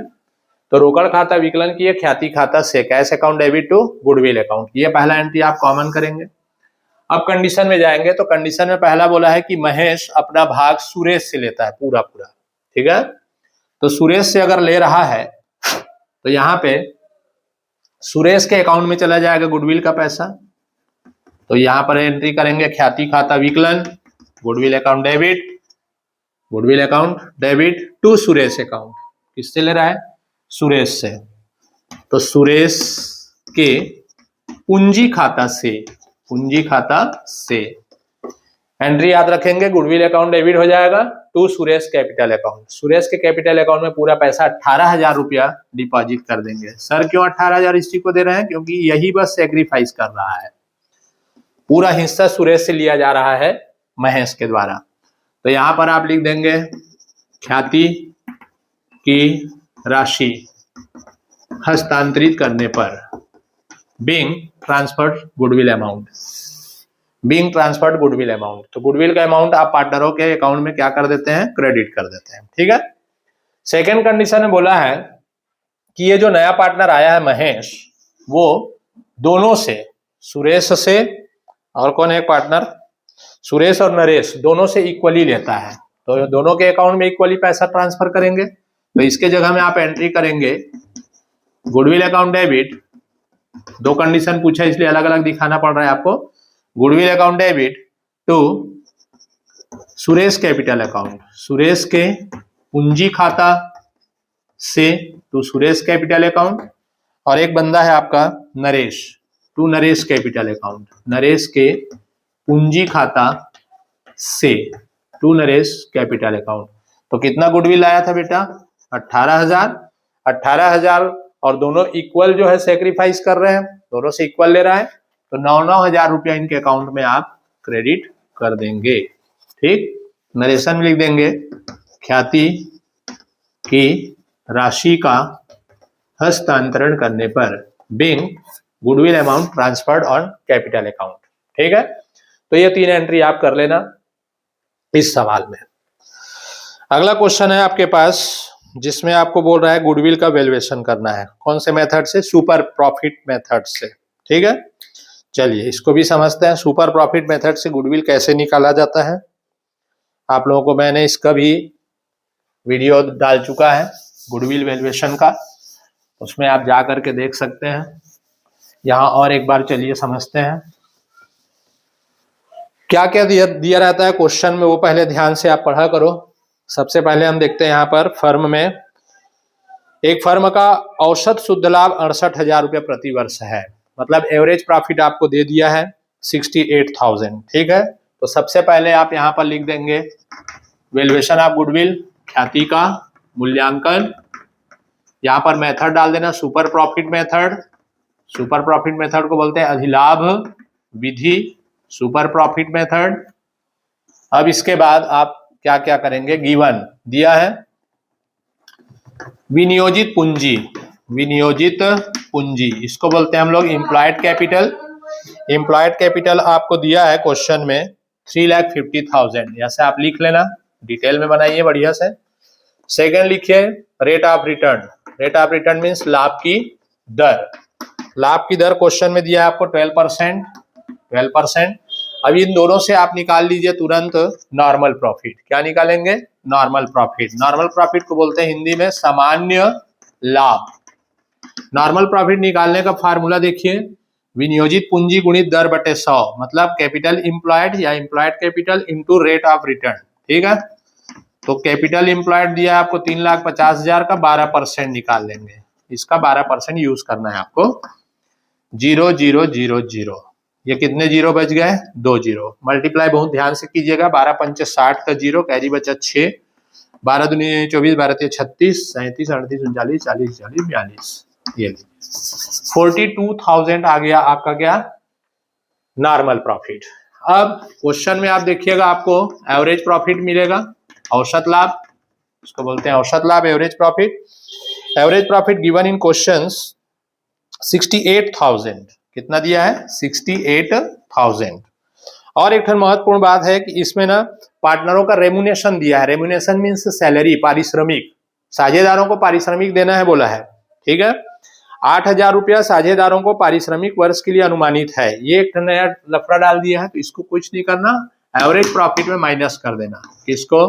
तो रोकड़ खाता विकलन किए ख्याति खाता से, cash account debit to goodwill account, ये पहला एंट्री आप कॉमन करेंगे। अब कंडीशन में जाएंगे, तो कंडीशन में पहला बोला है कि महेश अपना भाग सुरेश से लेता है पूरा पूरा, ठीक है। तो सुरेश से अगर ले रहा है तो यहाँ पे सुरेश के अकाउंट में चला जाएगा गुडविल का पैसा, तो यहाँ पर एंट्री करेंगे ख्याति खाता विकलन goodwill account debit, goodwill account debit to Suresh account, किससे ले रहा है, सुरेश से, तो सुरेश के पूंजी खाता से, पूंजी खाता से एंट्री याद रखेंगे, गुडविल अकाउंट डेबिट हो जाएगा to Suresh capital account, Suresh के कैपिटल अकाउंट में पूरा पैसा 18,000 रुपया डिपॉजिट कर देंगे। सर क्यों 18,000 इसी को दे रहे हैं, क्योंकि यही बस सेक्रीफाइस कर रहा है, पूरा हिस्सा सुरेश से लिया जा रहा है महेश के द्वारा। तो यहां पर आप लिख देंगे ख्याति की राशि हस्तांतरित करने पर, being transferred goodwill amount, being transferred goodwill amount, तो गुडविल का अमाउंट आप पार्टनरों के अकाउंट में क्या कर देते हैं, क्रेडिट कर देते हैं, ठीक है। सेकेंड कंडीशन में बोला है कि ये जो नया पार्टनर आया है महेश, वो दोनों से, सुरेश से, और कौन है एक पार्टनर, सुरेश और नरेश, दोनों से इक्वली लेता है, तो दोनों के अकाउंट में इक्वली पैसा ट्रांसफर करेंगे। तो इसके जगह में आप एंट्री करेंगे गुडविल अकाउंट डेबिट, दो कंडीशन पूछा इसलिए अलग अलग दिखाना पड़ रहा है आपको, goodwill account debit to Suresh capital account, Suresh के पूंजी खाता से टू सुरेश कैपिटल अकाउंट, और एक बंदा है आपका Naresh, to Naresh capital account, Naresh के पूंजी खाता से टू नरेश कैपिटल अकाउंट। तो कितना गुडविल आया था बेटा, 18,000, 18,000 और दोनों इक्वल जो है सेक्रीफाइस कर रहे हैं, दोनों से इक्वल ले रहा है, तो 9,000 रुपया इनके अकाउंट में आप क्रेडिट कर देंगे, ठीक। नरेशन में लिख देंगे ख्याति की राशि का हस्तांतरण करने पर, being goodwill amount transferred on capital account, ठीक है। तो ये 3 एंट्री आप कर लेना इस सवाल में। अगला क्वेश्चन है आपके पास, जिसमें आपको बोल रहा है गुडविल का वैल्यूएशन करना है, कौन से मेथड से, सुपर प्रॉफिट मेथड से, ठीक है। चलिए इसको भी समझते हैं, सुपर प्रॉफिट मेथड से गुडविल कैसे निकाला जाता है। आप लोगों को मैंने इसका भी वीडियो डाल चुका है गुडविल वैल्यूएशन का, उसमें आप जा करके देख सकते हैं। यहाँ और एक बार चलिए समझते हैं क्या क्या दिया रहता है क्वेश्चन में, वो पहले ध्यान से आप पढ़ा करो। सबसे पहले हम देखते हैं यहाँ पर फर्म में, एक फर्म का औसत शुद्ध लाभ 68,000 रुपया प्रति वर्ष है, मतलब एवरेज प्रॉफिट आपको दे दिया है 68,000, ठीक है। तो सबसे पहले आप यहाँ पर लिख देंगे वैल्यूएशन ऑफ गुडविल, ख्याति का मूल्यांकन, यहाँ पर मेथड डाल देना super profit method, super profit method को बोलते हैं अधिलाभ विधि, सुपर प्रॉफिट मेथड। अब इसके बाद आप क्या क्या करेंगे, गिवन दिया है विनियोजित पूंजी, विनियोजित पूंजी इसको बोलते हैं हम लोग एम्प्लॉयड कैपिटल, एम्प्लॉयड कैपिटल आपको दिया है क्वेश्चन में 3,50,000, ऐसे आप लिख लेना, डिटेल में बनाइए बढ़िया से। सेकंड लिखिए rate of return, rate of return means लाभ की दर, लाभ की दर क्वेश्चन में दिया है आपको 12%, 12%। अब इन दोनों से आप निकाल लीजिए तुरंत नॉर्मल प्रॉफिट। क्या निकालेंगे? Normal profit. नॉर्मल प्रॉफिट को बोलते हैं हिंदी में सामान्य लाभ। नॉर्मल प्रॉफिट निकालने का फार्मूला देखिए, विनियोजित पूंजी गुणित दर बटे 100, मतलब कैपिटल इंप्लॉयड या employed capital into rate of return. ठीक है, तो कैपिटल इंप्लॉयड दिया आपको 3,50,000 का 12% निकाल लेंगे। इसका 12% यूज करना है आपको। 0 0 0 0, ये कितने जीरो बच गए? 2 जीरो। मल्टीप्लाई बहुत ध्यान से कीजिएगा। 12 पंचे 60 का जीरो, कैरी बचा 6, 12 दूनी 24, 12 3 36, 37 38 39 40 40 42, ये 42,000 आ गया आपका क्या? Normal profit. अब क्वेश्चन में आप देखिएगा, आपको एवरेज प्रॉफिट मिलेगा, औसत लाभ, इसको बोलते हैं औसत लाभ, average profit. Average profit given in questions 68,000। कितना दिया है? 68,000। और एक महत्वपूर्ण बात है कि इसमें ना पार्टनरों का रेम्यूनेशन दिया है। रेम्यूनेशन मीन्स सैलरी, पारिश्रमिक। साझेदारों को पारिश्रमिक देना है बोला है। ठीक है, 8,000 रुपया साझेदारों को पारिश्रमिक वर्ष के लिए अनुमानित है। ये एक नया लफड़ा डाल दिया है, तो इसको कुछ नहीं करना, एवरेज प्रॉफिट में माइनस कर देना। किसको?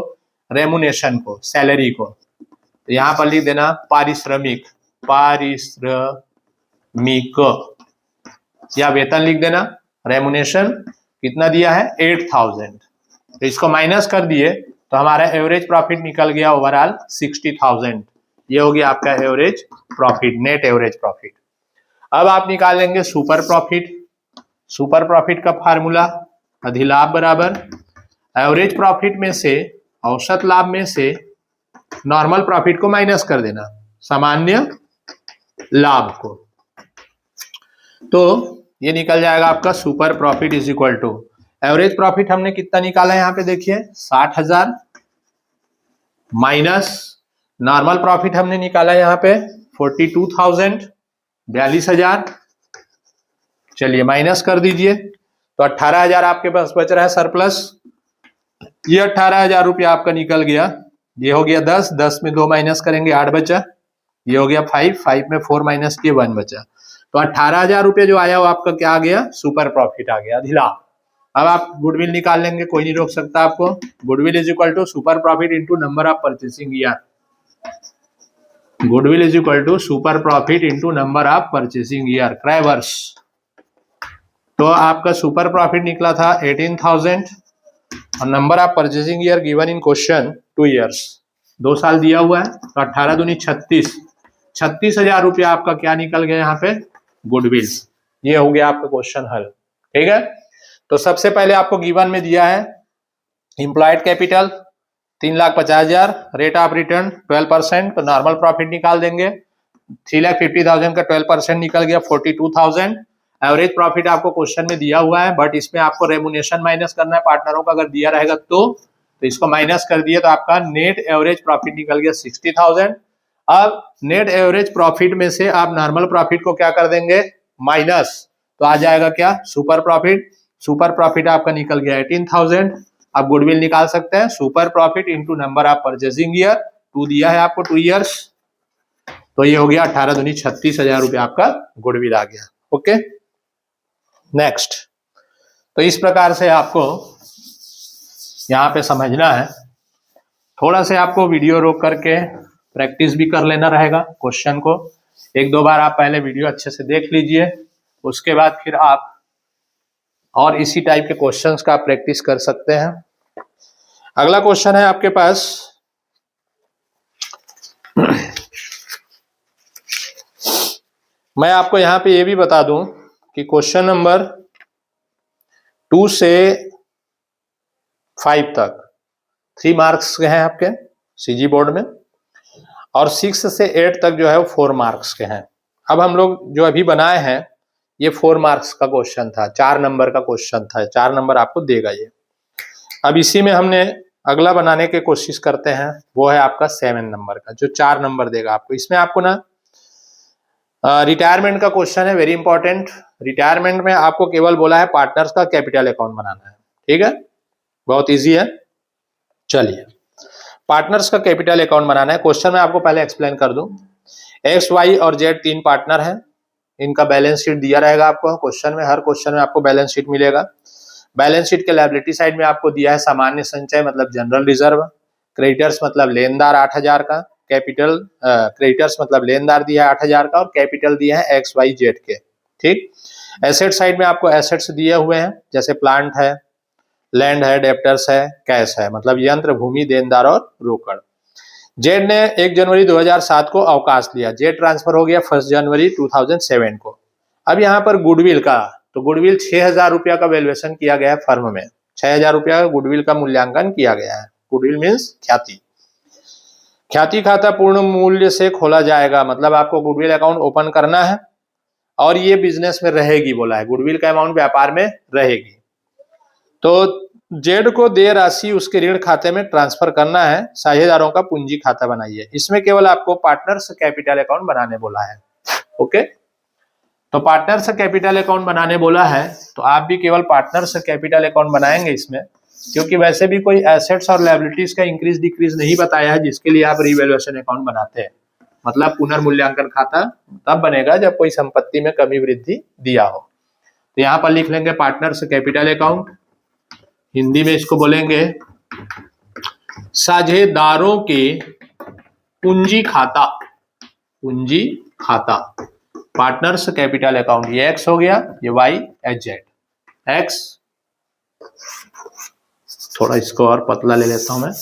रेम्यूनेशन को, सैलरी को। तो यहां पर लिख देना पारिश्रमिक, पारिश्रमिक, या वेतन लिख देना। रेम्यूनेशन कितना दिया है? 8,000। तो इसको माइनस कर दिए तो हमारा एवरेज प्रॉफिट निकल गया ओवरऑल 60,000। ये हो गया आपका average profit, net average profit. अब आप निकालेंगे सुपर प्रॉफिट। सुपर प्रॉफिट का फार्मूला अधिलाभ बराबर एवरेज प्रॉफिट में से, औसत लाभ में से नॉर्मल प्रॉफिट को माइनस कर देना, सामान्य लाभ को। तो ये निकल जाएगा आपका super profit is equal to average profit हमने कितना निकाला है यहाँ पे देखिए 60,000 माइनस नॉर्मल प्रॉफिट हमने निकाला है यहाँ पे 42,000, 42,000। चलिए माइनस कर दीजिए तो 18,000 आपके पास बच रहा है सरप्लस। ये 18,000 रुपया आपका निकल गया। ये हो गया 10, 10 में 2 माइनस करेंगे 8 बचा। ये हो गया 5, 5 में 4 माइनस किए 1 बचा। तो 18,000 रुपये जो आया वो आपका क्या आ गया? सुपर प्रॉफिट आ गया, अधिलाभ। अब आप गुडविल निकाल लेंगे, कोई नहीं रोक सकता आपको। Goodwill is equal to super profit into number of purchasing year. Goodwill is equal to super profit into number of purchasing year, क्रय वर्ष। तो आपका सुपर प्रॉफिट निकला था 18,000 और number of purchasing year given in question 2 years, 2 साल दिया हुआ है। तो 18 दूनी 36, 36,000 रुपया आपका क्या निकल गया यहाँ पे? गुडविल। ये हो गया आपका क्वेश्चन हल। ठीक है, तो सबसे पहले आपको गिवन में दिया है employed capital 3,50,000, rate of return 12%, तो नॉर्मल प्रॉफिट निकाल देंगे। 3,50,000 का 12% निकल गया 42,000। एवरेज प्रॉफिट आपको क्वेश्चन में दिया हुआ है, बट इसमें आपको रेम्यूनेशन माइनस करना है पार्टनरों का, अगर दिया रहेगा तो इसको माइनस कर दिए तो आपका नेट एवरेज प्रॉफिट निकल गया 60,000। अब नेट एवरेज प्रॉफिट में से आप नॉर्मल प्रॉफिट को क्या कर देंगे? माइनस, तो आ जाएगा क्या? Super profit. सुपर प्रॉफिट आपका निकल गया 18,000। आप गुडविल निकाल सकते हैं, super profit into number of purchasing year, 2 दिया है आपको 2 ईयर्स। तो ये हो गया 18 दूनी 36,000 रुपया आपका गुडविल आ गया। Okay, next. तो इस प्रकार से आपको यहाँ पे समझना है। थोड़ा से आपको वीडियो रोक करके प्रैक्टिस भी कर लेना रहेगा क्वेश्चन को। 1-2 बार आप पहले वीडियो अच्छे से देख लीजिए, उसके बाद फिर आप और इसी टाइप के क्वेश्चंस का आप प्रैक्टिस कर सकते हैं। अगला क्वेश्चन है आपके पास मैं आपको यहाँ पे ये भी बता दूं कि क्वेश्चन नंबर 2 से 5 तक 3 मार्क्स के हैं आपके सीजी बोर्ड में, और 6 से 8 तक जो है वो 4 मार्क्स के हैं। अब हम लोग जो अभी बनाए हैं ये 4 मार्क्स का क्वेश्चन था, 4 नंबर का क्वेश्चन था, 4 नंबर आपको देगा ये। अब इसी में हमने अगला बनाने की कोशिश करते हैं, वो है आपका 7 नंबर का, जो 4 नंबर देगा आपको। इसमें आपको ना रिटायरमेंट का क्वेश्चन है, वेरी इंपॉर्टेंट। रिटायरमेंट में आपको केवल बोला है पार्टनर्स का कैपिटल अकाउंट बनाना है। ठीक है, बहुत इजी है। चलिए, पार्टनर्स का कैपिटल अकाउंट बनाना है। क्वेश्चन में आपको पहले एक्सप्लेन कर दूं। एक्स, वाई और जेड 3 पार्टनर हैं, इनका बैलेंस शीट दिया रहेगा आपको क्वेश्चन में। हर क्वेश्चन में आपको बैलेंस शीट मिलेगा। बैलेंस शीट के लायबिलिटी साइड में आपको दिया है सामान्य संचय मतलब जनरल रिजर्व, क्रेडिटर्स मतलब लेनदार 8,000 का, कैपिटल क्रेडिटर्स मतलब लेनदार दिया है 8,000 का, और कैपिटल दिया है XYZ के। ठीक, एसेट साइड में आपको एसेट्स दिए हुए हैं, जैसे प्लांट है, लैंड है, डेप्टर्स है, कैश है, मतलब यंत्र, भूमि, देनदार और रोकड़। जेड ने 1 जनवरी 2007 को अवकाश लिया, जेड ट्रांसफर हो गया 1 जनवरी 2007 को। अब यहाँ पर गुडविल का, तो गुडविल 6,000 रुपया का वैल्यूएशन किया गया है फर्म में, 6,000 रुपया गुडविल का मूल्यांकन किया गया है। गुडविल मीन्स ख्याति। ख्याति खाता पूर्ण मूल्य से खोला जाएगा, मतलब आपको गुडविल अकाउंट ओपन करना है और ये बिजनेस में रहेगी बोला है, गुडविल का अमाउंट व्यापार में रहेगी। तो जेड को देय राशि उसके ऋण खाते में ट्रांसफर करना है, साझेदारों का पूंजी खाता बनाइए। इसमें केवल आपको पार्टनर्स कैपिटल अकाउंट बनाने बोला है। ओके, तो पार्टनर्स कैपिटल अकाउंट बनाने बोला है, तो आप भी केवल पार्टनर्स कैपिटल अकाउंट बनाएंगे इसमें, क्योंकि वैसे भी कोई एसेट्स और लायबिलिटीज का इंक्रीज डिक्रीज नहीं बताया है जिसके लिए आप रिवैल्यूएशन अकाउंट बनाते हैं। मतलब पुनर्मूल्यांकन खाता तब बनेगा जब कोई संपत्ति में कमी वृद्धि दिया हो। तो यहाँ पर लिख लेंगे पार्टनर्स कैपिटल अकाउंट, हिंदी में इसको बोलेंगे साझेदारों के पूंजी खाता, पूंजी खाता, पार्टनर्स कैपिटल अकाउंट। ये एक्स हो गया, ये वाई, एच जेड। एक्स, थोड़ा इसको और पतला ले लेता हूं मैं,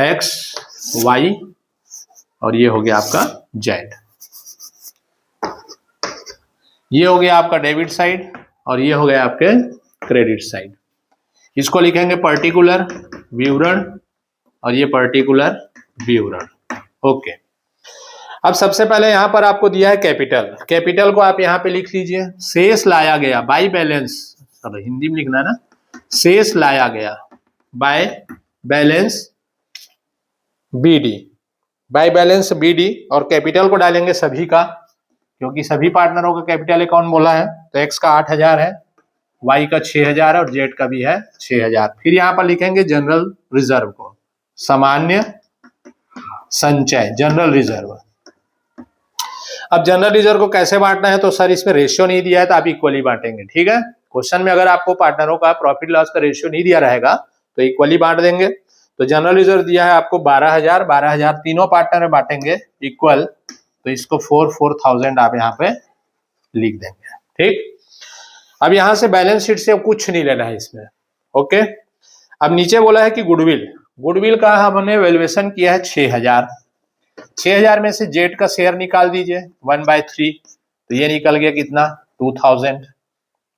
एक्स, वाई, और ये हो गया आपका जेड। ये हो गया आपका डेबिट साइड और ये हो गया आपके क्रेडिट साइड। इसको लिखेंगे पर्टिकुलर विवरण और ये पर्टिकुलर विवरण। ओके, अब सबसे पहले यहां पर आपको दिया है कैपिटल, कैपिटल को आप यहां पे लिख लीजिए, शेष लाया गया बाय बैलेंस, हिंदी में लिखना है ना, शेष लाया गया by balance BD, by balance BD, और कैपिटल को डालेंगे सभी का, क्योंकि सभी पार्टनरों का कैपिटल अकाउंट बोला है। तो एक्स का 8,000 है, वाई का 6,000 है और जेड का भी है 6,000। फिर यहाँ पर लिखेंगे जनरल रिजर्व को, सामान्य संचय, जनरल रिजर्व। अब जनरल रिजर्व को कैसे बांटना है, तो सर इसमें रेशियो नहीं दिया है तो आप इक्वली बांटेंगे। ठीक है, क्वेश्चन में अगर आपको पार्टनरों का प्रॉफिट लॉस का रेशियो नहीं दिया रहेगा तो इक्वली बांट देंगे। तो जनरल रिजर्व दिया है आपको 12,000, 12,000 तीनों पार्टनर में बांटेंगे इक्वल, तो इसको 4,000 आप यहाँ पे लिख देंगे। ठीक, अब यहां से बैलेंस शीट से कुछ नहीं लेना है इसमें। ओके, अब नीचे बोला है कि गुडविल, गुडविल का हमने वैल्यूएशन किया है 6,000, 6,000 में से जेड का शेयर निकाल दीजिए 1/3, तो ये निकल गया कितना, 2,000।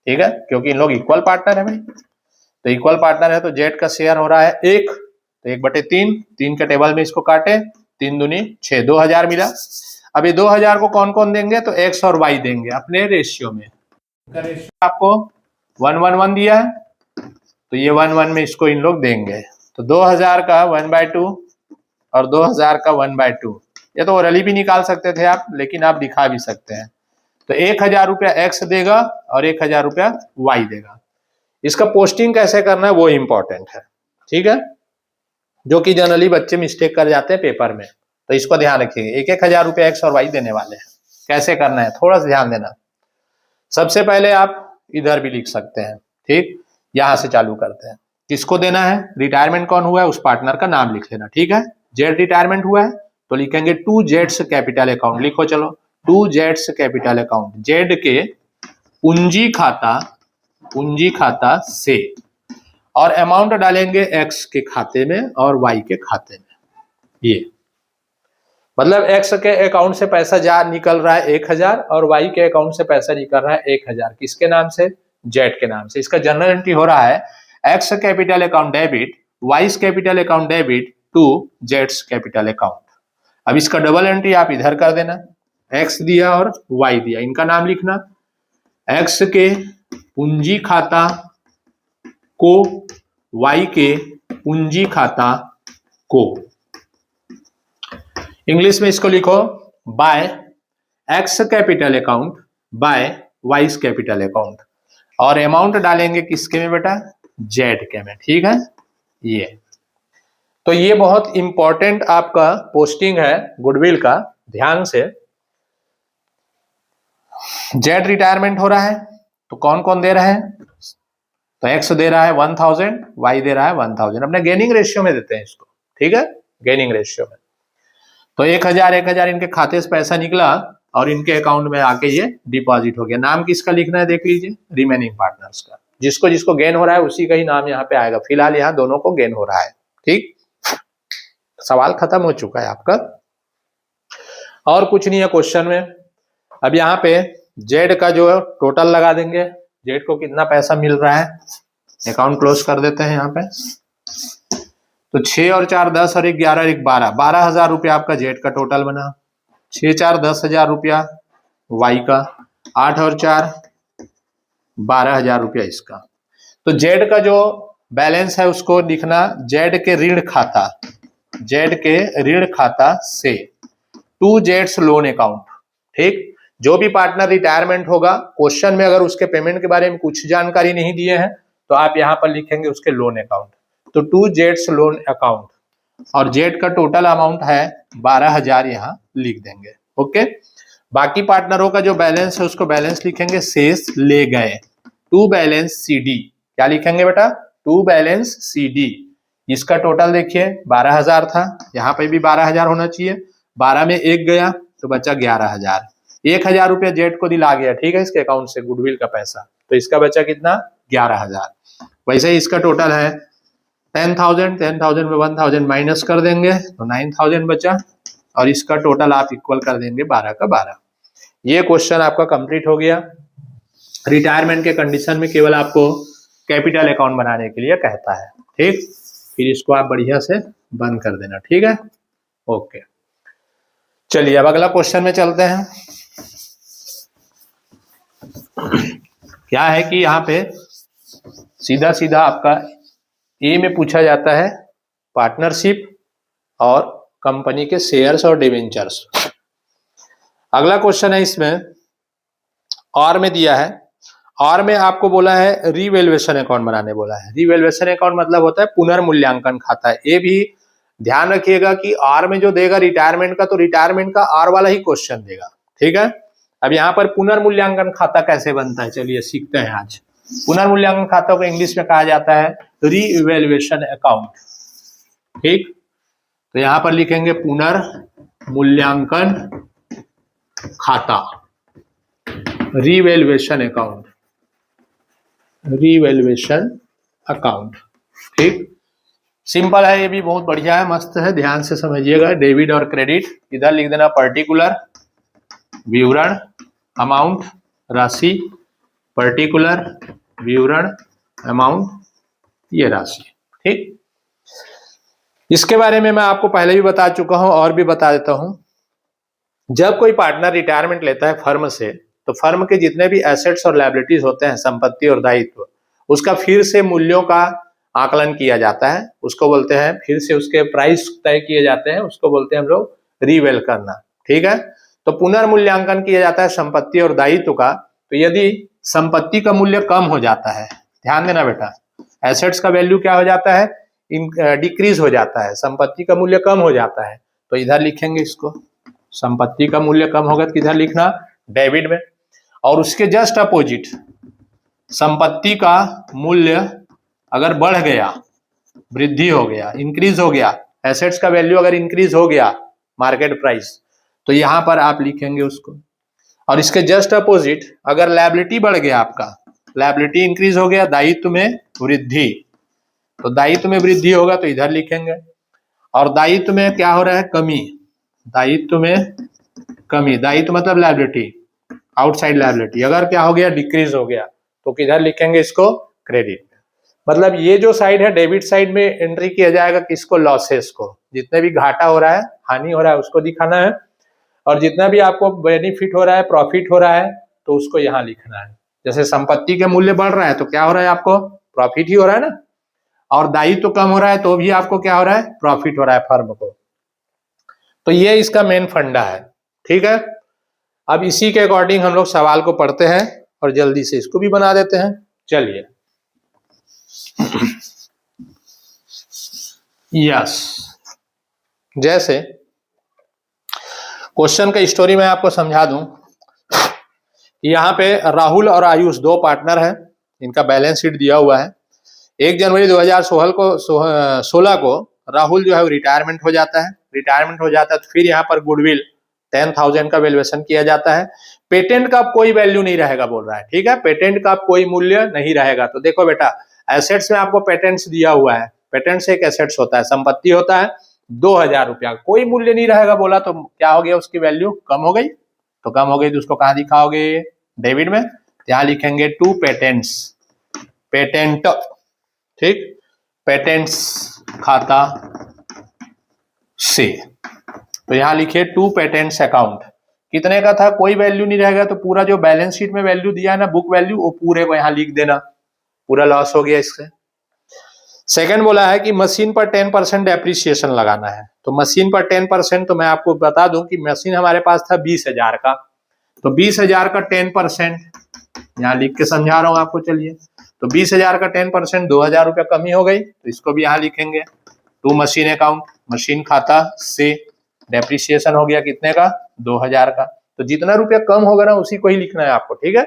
ठीक है, क्योंकि इन लोग इक्वल पार्टनर है भाई, तो इक्वल पार्टनर है तो जेड का शेयर हो रहा है 1, तो 1/3, 3 के टेबल में इसको काटे, 3 दूनी 6, 2,000 मिला। अब ये 2,000 को कौन कौन देंगे, तो एक्स और वाई देंगे अपने रेशियो में। रेशियो आपको 1:1 दिया है, तो ये 1:1 में इसको इन लोग देंगे। तो 2,000 का 1/2 और 2,000 का 1/2, ये तो ओरली भी निकाल सकते थे आप, लेकिन आप दिखा भी सकते हैं। तो 1,000 रुपया एक्स देगा और 1,000 रुपया वाई देगा। इसका पोस्टिंग कैसे करना है वो इंपॉर्टेंट है। ठीक है, जो कि जनरली बच्चे मिस्टेक कर जाते हैं पेपर में, तो इसको ध्यान रखिएगा। 1,000 रुपया एक्स और वाई देने वाले हैं, कैसे करना है थोड़ा सा ध्यान देना। सबसे पहले आप इधर भी लिख सकते हैं। ठीक, यहां से चालू करते हैं। किसको देना है, रिटायरमेंट कौन हुआ है उस पार्टनर का नाम लिख लेना। ठीक है, जेड रिटायरमेंट हुआ है तो लिखेंगे 2 जेड्स कैपिटल अकाउंट, लिखो चलो 2 जेड्स कैपिटल अकाउंट, जेड के पूंजी खाता, पूंजी खाता से, और अमाउंट डालेंगे एक्स के खाते में और वाई के खाते में। ये मतलब एक्स के अकाउंट से पैसा जा निकल रहा है 1,000 और वाई के अकाउंट से पैसा निकल रहा है 1,000, किसके नाम से, जेड के नाम से। इसका जनरल एंट्री हो रहा है X capital account debit, Y capital account debit to जेड्स कैपिटल अकाउंट। अब इसका डबल एंट्री आप इधर कर देना, एक्स दिया और वाई दिया, इनका नाम लिखना, एक्स के पूंजी खाता को वाई के पूंजी खाता को। इंग्लिश में इसको लिखो by X capital account by Y capital account, और अमाउंट डालेंगे किसके में बेटा, जेड के में। ठीक है, ये तो ये बहुत इंपॉर्टेंट आपका पोस्टिंग है गुडविल का, ध्यान से। जेड रिटायरमेंट हो रहा है तो कौन कौन दे रहे हैं, तो x दे रहा है 1000, y दे रहा है 1000, अपने गेनिंग रेशियो में देते हैं इसको, ठीक है, गेनिंग रेशियो में। तो 1000 इनके खाते से पैसा निकला और इनके अकाउंट में आके ये डिपॉजिट हो गया। नाम किसका लिखना है देख लीजिए, रिमेनिंग पार्टनर्स का। जिसको जिसको गेन हो रहा है उसी का ही नाम यहाँ पे आएगा। फिलहाल यहाँ दोनों को गेन हो रहा है, ठीक। सवाल खत्म हो चुका है आपका, और कुछ नहीं है क्वेश्चन में। अब यहाँ पे जेड का जो है टोटल लगा देंगे, जेड को कितना पैसा मिल रहा है, अकाउंट क्लोज कर देते हैं यहाँ पे। तो 6 और 4 10 और 1 11 1 12, 12,000 रुपया आपका जेड का टोटल बना। 6 4 10,000 रुपया वाई का, 8 और 4 12,000 रुपया इसका। तो जेड का जो बैलेंस है उसको लिखना जेड के ऋण खाता, जेड के ऋण खाता से टू जेड्स लोन अकाउंट, ठीक। जो भी पार्टनर रिटायरमेंट होगा, क्वेश्चन में अगर उसके पेमेंट के बारे में कुछ जानकारी नहीं दिए हैं तो आप यहाँ पर लिखेंगे उसके लोन अकाउंट। तो टू जेड्स लोन अकाउंट, और जेड का टोटल अमाउंट है 12,000, यहाँ लिख देंगे, ओके। बाकी पार्टनरों का जो बैलेंस है उसको बैलेंस लिखेंगे शेष ले गए, टू बैलेंस सीडी। क्या लिखेंगे बेटा, टू बैलेंस सीडी। इसका टोटल देखिए 12,000 था, यहाँ पे भी 12,000 होना चाहिए। 12 में 1 गया तो बचा 11,000। 1,000 रुपया जेड को दिला गया, ठीक है, इसके अकाउंट से गुडविल का पैसा, तो इसका बचा कितना, 11,000। वैसे ही इसका टोटल है 10,000, 10,000 में 1,000 माइनस कर देंगे तो 9,000 बचा, और इसका टोटल आप इक्वल कर देंगे 12 का 12। ये क्वेश्चन आपका कंप्लीट हो गया। रिटायरमेंट के कंडीशन में केवल आपको कैपिटल अकाउंट बनाने के लिए कहता है, ठीक। फिर इसको आप बढ़िया से बंद कर देना, ठीक है, ओके। चलिए अब अगला क्वेश्चन में चलते हैं। क्या है कि यहाँ पे सीधा सीधा आपका ए में पूछा जाता है पार्टनरशिप और कंपनी के शेयर्स और डिवेंचर्स। अगला क्वेश्चन है इसमें और में दिया है, और में आपको बोला है रीवैल्यूएशन अकाउंट बनाने बोला है। रीवैल्यूएशन अकाउंट मतलब होता है पुनर्मूल्यांकन खाता। ये भी ध्यान रखिएगा कि आर में जो देगा रिटायरमेंट का, तो रिटायरमेंट का आर वाला ही क्वेश्चन देगा, ठीक है। अब यहाँ पर पुनर्मूल्यांकन खाता कैसे बनता है, चलिए सीखते हैं आज। पुनर्मूल्यांकन खाता को इंग्लिश में कहा जाता है रीवैल्यूएशन अकाउंट, ठीक। तो यहाँ पर लिखेंगे पुनर्मूल्यांकन खाता, रीवैल्यूएशन अकाउंट, रीवैल्यूएशन अकाउंट, ठीक। सिंपल है, ये भी बहुत बढ़िया है, मस्त है, ध्यान से समझिएगा। डेबिट और क्रेडिट, इधर लिख देना पर्टिकुलर, विवरण, अमाउंट राशि, पर्टिकुलर विवरण, अमाउंट ये राशि, ठीक। इसके बारे में मैं आपको पहले भी बता चुका हूं और भी बता देता हूं। जब कोई पार्टनर रिटायरमेंट लेता है फर्म से, तो फर्म के जितने भी एसेट्स और लायबिलिटीज होते हैं, संपत्ति और दायित्व, उसका फिर से मूल्यों का आकलन किया जाता है। उसको बोलते हैं, फिर से उसके प्राइस तय किए जाते हैं, उसको बोलते हैं हम लोग रीवैल करना, ठीक है। तो पुनर्मूल्यांकन किया जाता है संपत्ति और दायित्व का। तो यदि संपत्ति का मूल्य कम हो जाता है, ध्यान देना बेटा, एसेट्स का वैल्यू क्या हो जाता है, डिक्रीज हो जाता है, संपत्ति का मूल्य कम हो जाता है, तो इधर लिखेंगे इसको, संपत्ति का मूल्य कम होगा तो इधर लिखना डेबिट में। और उसके जस्ट अपोजिट, संपत्ति का मूल्य अगर बढ़ गया, वृद्धि हो गया, इंक्रीज हो गया, एसेट्स का वैल्यू अगर इंक्रीज हो गया मार्केट प्राइस, तो यहां पर आप लिखेंगे उसको। और इसके जस्ट अपोजिट, अगर लायबिलिटी बढ़ गया, आपका लायबिलिटी इंक्रीज हो गया, दायित्व में वृद्धि, तो दायित्व में वृद्धि होगा तो इधर लिखेंगे। और दायित्व में क्या हो रहा है, कमी, दायित्व में कमी, दायित्व मतलब लायबिलिटी, आउटसाइड लायबिलिटी, अगर क्या हो गया, डिक्रीज हो गया, तो किधर लिखेंगे इसको, क्रेडिट। मतलब ये जो साइड है डेबिट साइड में एंट्री किया जाएगा किसको, लॉसेस को, जितने भी घाटा हो रहा है, हानि हो रहा है, उसको दिखाना है। और जितना भी आपको बेनिफिट हो रहा है, प्रॉफिट हो रहा है, तो उसको यहाँ लिखना है। जैसे संपत्ति के मूल्य बढ़ रहा है तो क्या हो रहा है, आपको प्रॉफिट ही हो रहा है ना। और दायित्व तो कम हो रहा है तो भी आपको क्या हो रहा है, प्रॉफिट हो रहा है फर्म को। तो ये इसका मेन फंडा है, ठीक है। अब इसी के अकॉर्डिंग हम लोग सवाल को पढ़ते हैं और जल्दी से इसको भी बना देते हैं। चलिए, यस, जैसे क्वेश्चन का स्टोरी मैं आपको समझा दूं। यहाँ पे राहुल और आयुष दो पार्टनर हैं। इनका बैलेंस शीट दिया हुआ है। 1 जनवरी 2016 को राहुल जो है वो रिटायरमेंट हो जाता है। रिटायरमेंट हो जाता है तो फिर यहाँ पर गुडविल 10,000 का वैल्यूएशन किया जाता है। पेटेंट का कोई वैल्यू नहीं रहेगा बोल रहा है, ठीक है, पेटेंट का कोई मूल्य नहीं रहेगा। तो देखो बेटा, एसेट्स में आपको पेटेंट्स दिया हुआ है, पेटेंट्स एक एसेट्स होता है, संपत्ति होता है 2,000 रुपया, कोई मूल्य नहीं रहेगा बोला तो क्या हो गया, उसकी वैल्यू कम हो गई। तो कम हो गई तो उसको कहाँ दिखाओगे, डेबिट में, यहाँ लिखेंगे टू पेटेंट्स, पेटेंट, ठीक, पेटेंट्स खाता से। तो यहाँ लिखिए टू पेटेंट्स अकाउंट, कितने का था, कोई वैल्यू नहीं रहेगा, तो पूरा जो बैलेंस शीट में वैल्यू दिया है ना, बुक वैल्यू, वो पूरे को यहाँ लिख देना, पूरा लॉस हो गया इससे। सेकंड बोला है कि मशीन पर 10% डेप्रिसिएशन लगाना है। तो मशीन पर 10%, तो मैं आपको बता दूं कि मशीन हमारे पास था 20,000 का, तो 20,000 का 10%, यहाँ लिख के समझा रहा हूं आपको, चलिए, तो 20,000 का 10% 2,000 रुपया कमी हो गई, तो इसको भी यहाँ लिखेंगे टू मशीन अकाउंट, मशीन खाता से डेप्रिसिएशन हो गया कितने का, 2,000 का। तो जितना रुपया कम होगा ना उसी को ही लिखना है आपको, ठीक है।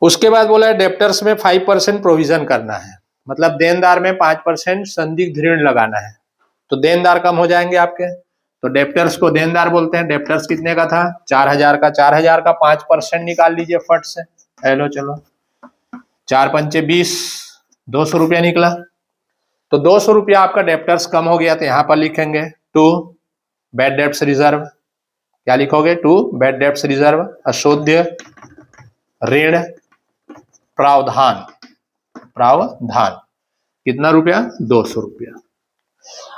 उसके बाद बोला है डेप्टर्स में 5% प्रोविजन करना है, मतलब देनदार में 5% संदिग्ध ऋण लगाना है। तो देनदार कम हो जाएंगे आपके, तो डेप्टर्स को देनदार बोलते हैं। डेप्टर्स कितने का था, 4,000 का, 4,000 का 5% निकाल लीजिए फट से, हेलो चलो, 4 पंचे 20, 200 रुपया निकला। तो 200 रुपया आपका डेप्टर्स कम हो गया, तो यहाँ पर लिखेंगे टू बैड डेब्ट्स रिजर्व, क्या लिखोगे, टू बैड डेब्ट्स रिजर्व, अशोध्य ऋण प्रावधान, प्रावधान कितना रुपया, 200 रुपया।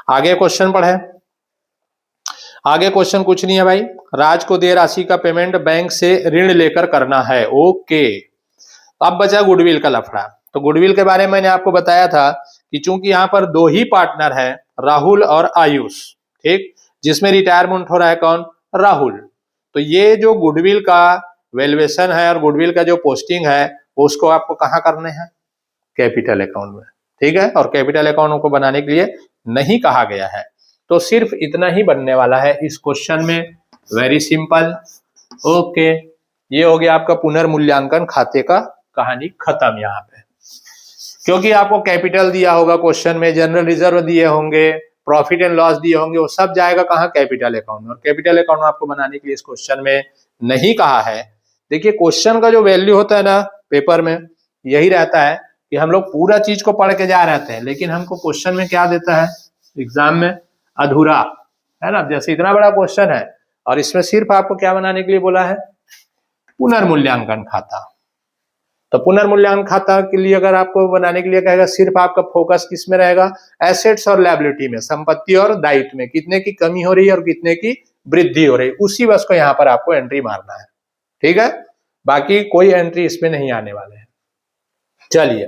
आगे क्वेश्चन पढ़े, आगे क्वेश्चन कुछ नहीं है भाई, राज को देय राशि का पेमेंट बैंक से ऋण लेकर करना है, ओके। अब बचा गुडविल का लफड़ा। तो गुडविल के बारे में मैंने आपको बताया था कि चूंकि यहाँ पर दो ही पार्टनर है, राहुल और आयुष, ठीक, जिसमें रिटायरमेंट हो रहा है कौन, राहुल, तो ये जो गुडविल का वैल्यूएशन है और गुडविल का जो पोस्टिंग है उसको आपको कहाँ करने हैं, कैपिटल अकाउंट में, ठीक है। और कैपिटल अकाउंट को बनाने के लिए नहीं कहा गया है, तो सिर्फ इतना ही बनने वाला है इस क्वेश्चन में, वेरी सिंपल, ओके। ये हो गया आपका पुनर्मूल्यांकन खाते का कहानी खत्म यहाँ पे, क्योंकि आपको कैपिटल दिया होगा क्वेश्चन में, जनरल रिजर्व दिए होंगे, प्रॉफिट एंड लॉस दिए होंगे, वो सब जाएगा कहाँ, कैपिटल अकाउंट में। और कैपिटल अकाउंट आपको बनाने के लिए इस क्वेश्चन में नहीं कहा है। देखिए क्वेश्चन का जो वैल्यू होता है ना पेपर में, यही रहता है कि हम लोग पूरा चीज को पढ़ के जा रहते हैं, लेकिन हमको क्वेश्चन में क्या देता है एग्जाम में, अधूरा, है ना। जैसे इतना बड़ा क्वेश्चन है और इसमें सिर्फ आपको क्या बनाने के लिए बोला है, पुनर्मूल्यांकन खाता। तो पुनर्मूल्यांकन खाता के लिए अगर आपको बनाने के लिए कहेगा, सिर्फ आपका फोकस किस में रहेगा, एसेट्स और लायबिलिटी में, संपत्ति और दायित्व में कितने की कमी हो रही है और कितने की वृद्धि हो रही है, उसी बस को यहाँ पर आपको एंट्री मारना है, ठीक है। बाकी कोई एंट्री इसमें नहीं आने वाले हैं। चलिए,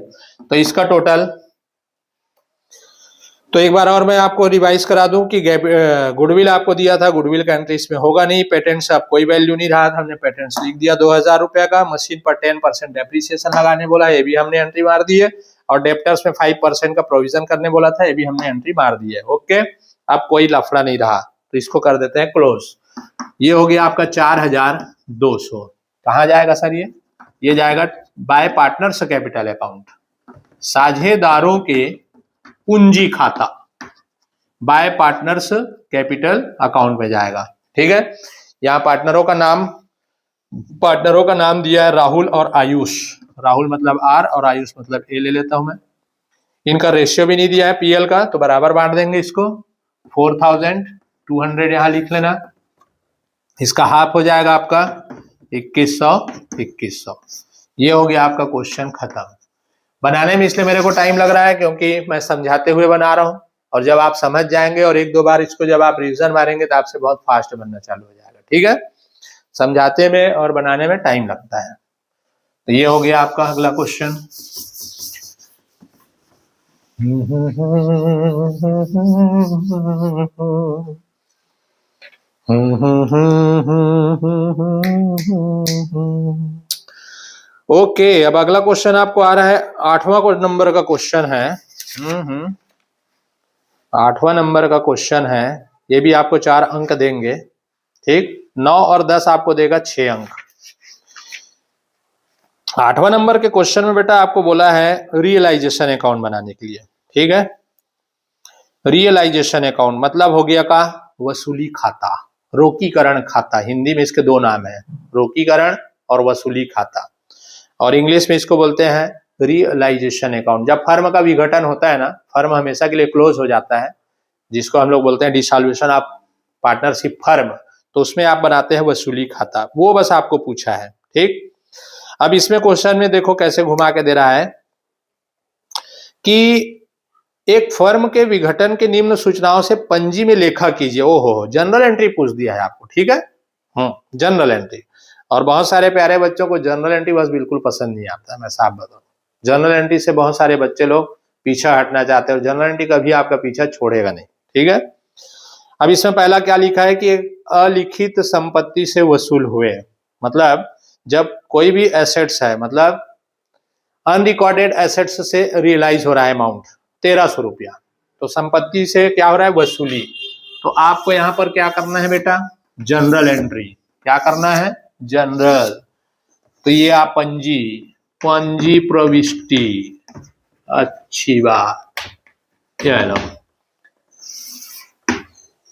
तो इसका टोटल, तो एक बार और मैं आपको रिवाइज करा दूं कि गुडविल आपको दिया था, गुडविल का एंट्री इसमें होगा नहीं, पेटेंट्स आप कोई वैल्यू नहीं रहा था, हमने पेटेंट्स लिख दिया 2,000 रुपया का, मशीन पर 10% डेप्रिसिएशन लगाने बोला, ये भी हमने एंट्री मार दी है, और डेप्टर्स में 5% का प्रोविजन करने बोला था, ये भी हमने एंट्री मार दी है, ओके। अब कोई लफड़ा नहीं रहा, तो इसको कर देते हैं क्लोज। ये हो गया आपका 4,200, कहाँ जाएगा सर, ये जाएगा बाय पार्टनर्स कैपिटल अकाउंट, साझेदारों के पूंजी खाता, बाय पार्टनर्स कैपिटल अकाउंट में जाएगा, ठीक है। यहाँ पार्टनरों का नाम दिया है राहुल और आयुष, राहुल मतलब आर और आयुष मतलब ए ले लेता हूं मैं। इनका रेशियो भी नहीं दिया है पीएल का, तो बराबर बांट देंगे इसको, 4,200 यहाँ लिख लेना, इसका हाफ हो जाएगा आपका 2,100। ये हो गया आपका क्वेश्चन खत्म। बनाने में इसलिए मेरे को टाइम लग रहा है क्योंकि मैं समझाते हुए बना रहा हूं, और जब आप समझ जाएंगे और 1-2 बार इसको जब आप रिवीजन मारेंगे तो आपसे बहुत फास्ट बनना चालू हो जाएगा, ठीक है। समझाते में और बनाने में टाइम लगता है। तो ये हो गया आपका अगला क्वेश्चन। ओके, अब अगला क्वेश्चन आपको आ रहा है 8वां नंबर का क्वेश्चन है। 8वां नंबर का क्वेश्चन है, ये भी आपको 4 अंक देंगे, ठीक, 9 और 10 आपको देगा 6 अंक। 8वां नंबर के क्वेश्चन में बेटा आपको बोला है रियलाइजेशन अकाउंट बनाने के लिए, ठीक है। रियलाइजेशन अकाउंट मतलब हो गया का वसूली खाता, रोकीकरण खाता, हिंदी में इसके दो नाम है, रोकीकरण और वसूली खाता, और इंग्लिश में इसको बोलते हैं रियलाइजेशन अकाउंट। जब फर्म का विघटन होता है ना, फर्म हमेशा के लिए क्लोज हो जाता है, जिसको हम लोग बोलते हैं डिसॉल्यूशन ऑफ पार्टनरशिप फर्म, तो उसमें आप बनाते हैं वसूली खाता, वो बस आपको पूछा है, ठीक। अब इसमें क्वेश्चन में देखो कैसे घुमा के दे रहा है कि एक फर्म के विघटन के निम्न सूचनाओं से पंजी में लेखा कीजिए। ओहो, जनरल एंट्री पूछ दिया है आपको, ठीक है, जनरल एंट्री। और बहुत सारे प्यारे बच्चों को जनरल एंट्री बस बिल्कुल पसंद नहीं आता, मैं साफ बताऊं, जनरल एंट्री से बहुत सारे बच्चे लोग पीछा हटना चाहते हैं, और जनरल एंट्री कभी आपका पीछा छोड़ेगा नहीं, ठीक है। अब इसमें पहला क्या लिखा है कि अलिखित संपत्ति से वसूल हुए, मतलब जब कोई भी एसेट्स है, मतलब अनरिकॉर्डेड एसेट्स से रियलाइज हो रहा है अमाउंट 1300 रुपया, तो संपत्ति से क्या हो रहा है वसूली, तो आपको यहां पर क्या करना है बेटा, जनरल एंट्री, क्या करना है, जनरल, तो ये आप पंजी, पंजी प्रविष्टि, अच्छी बात, चलो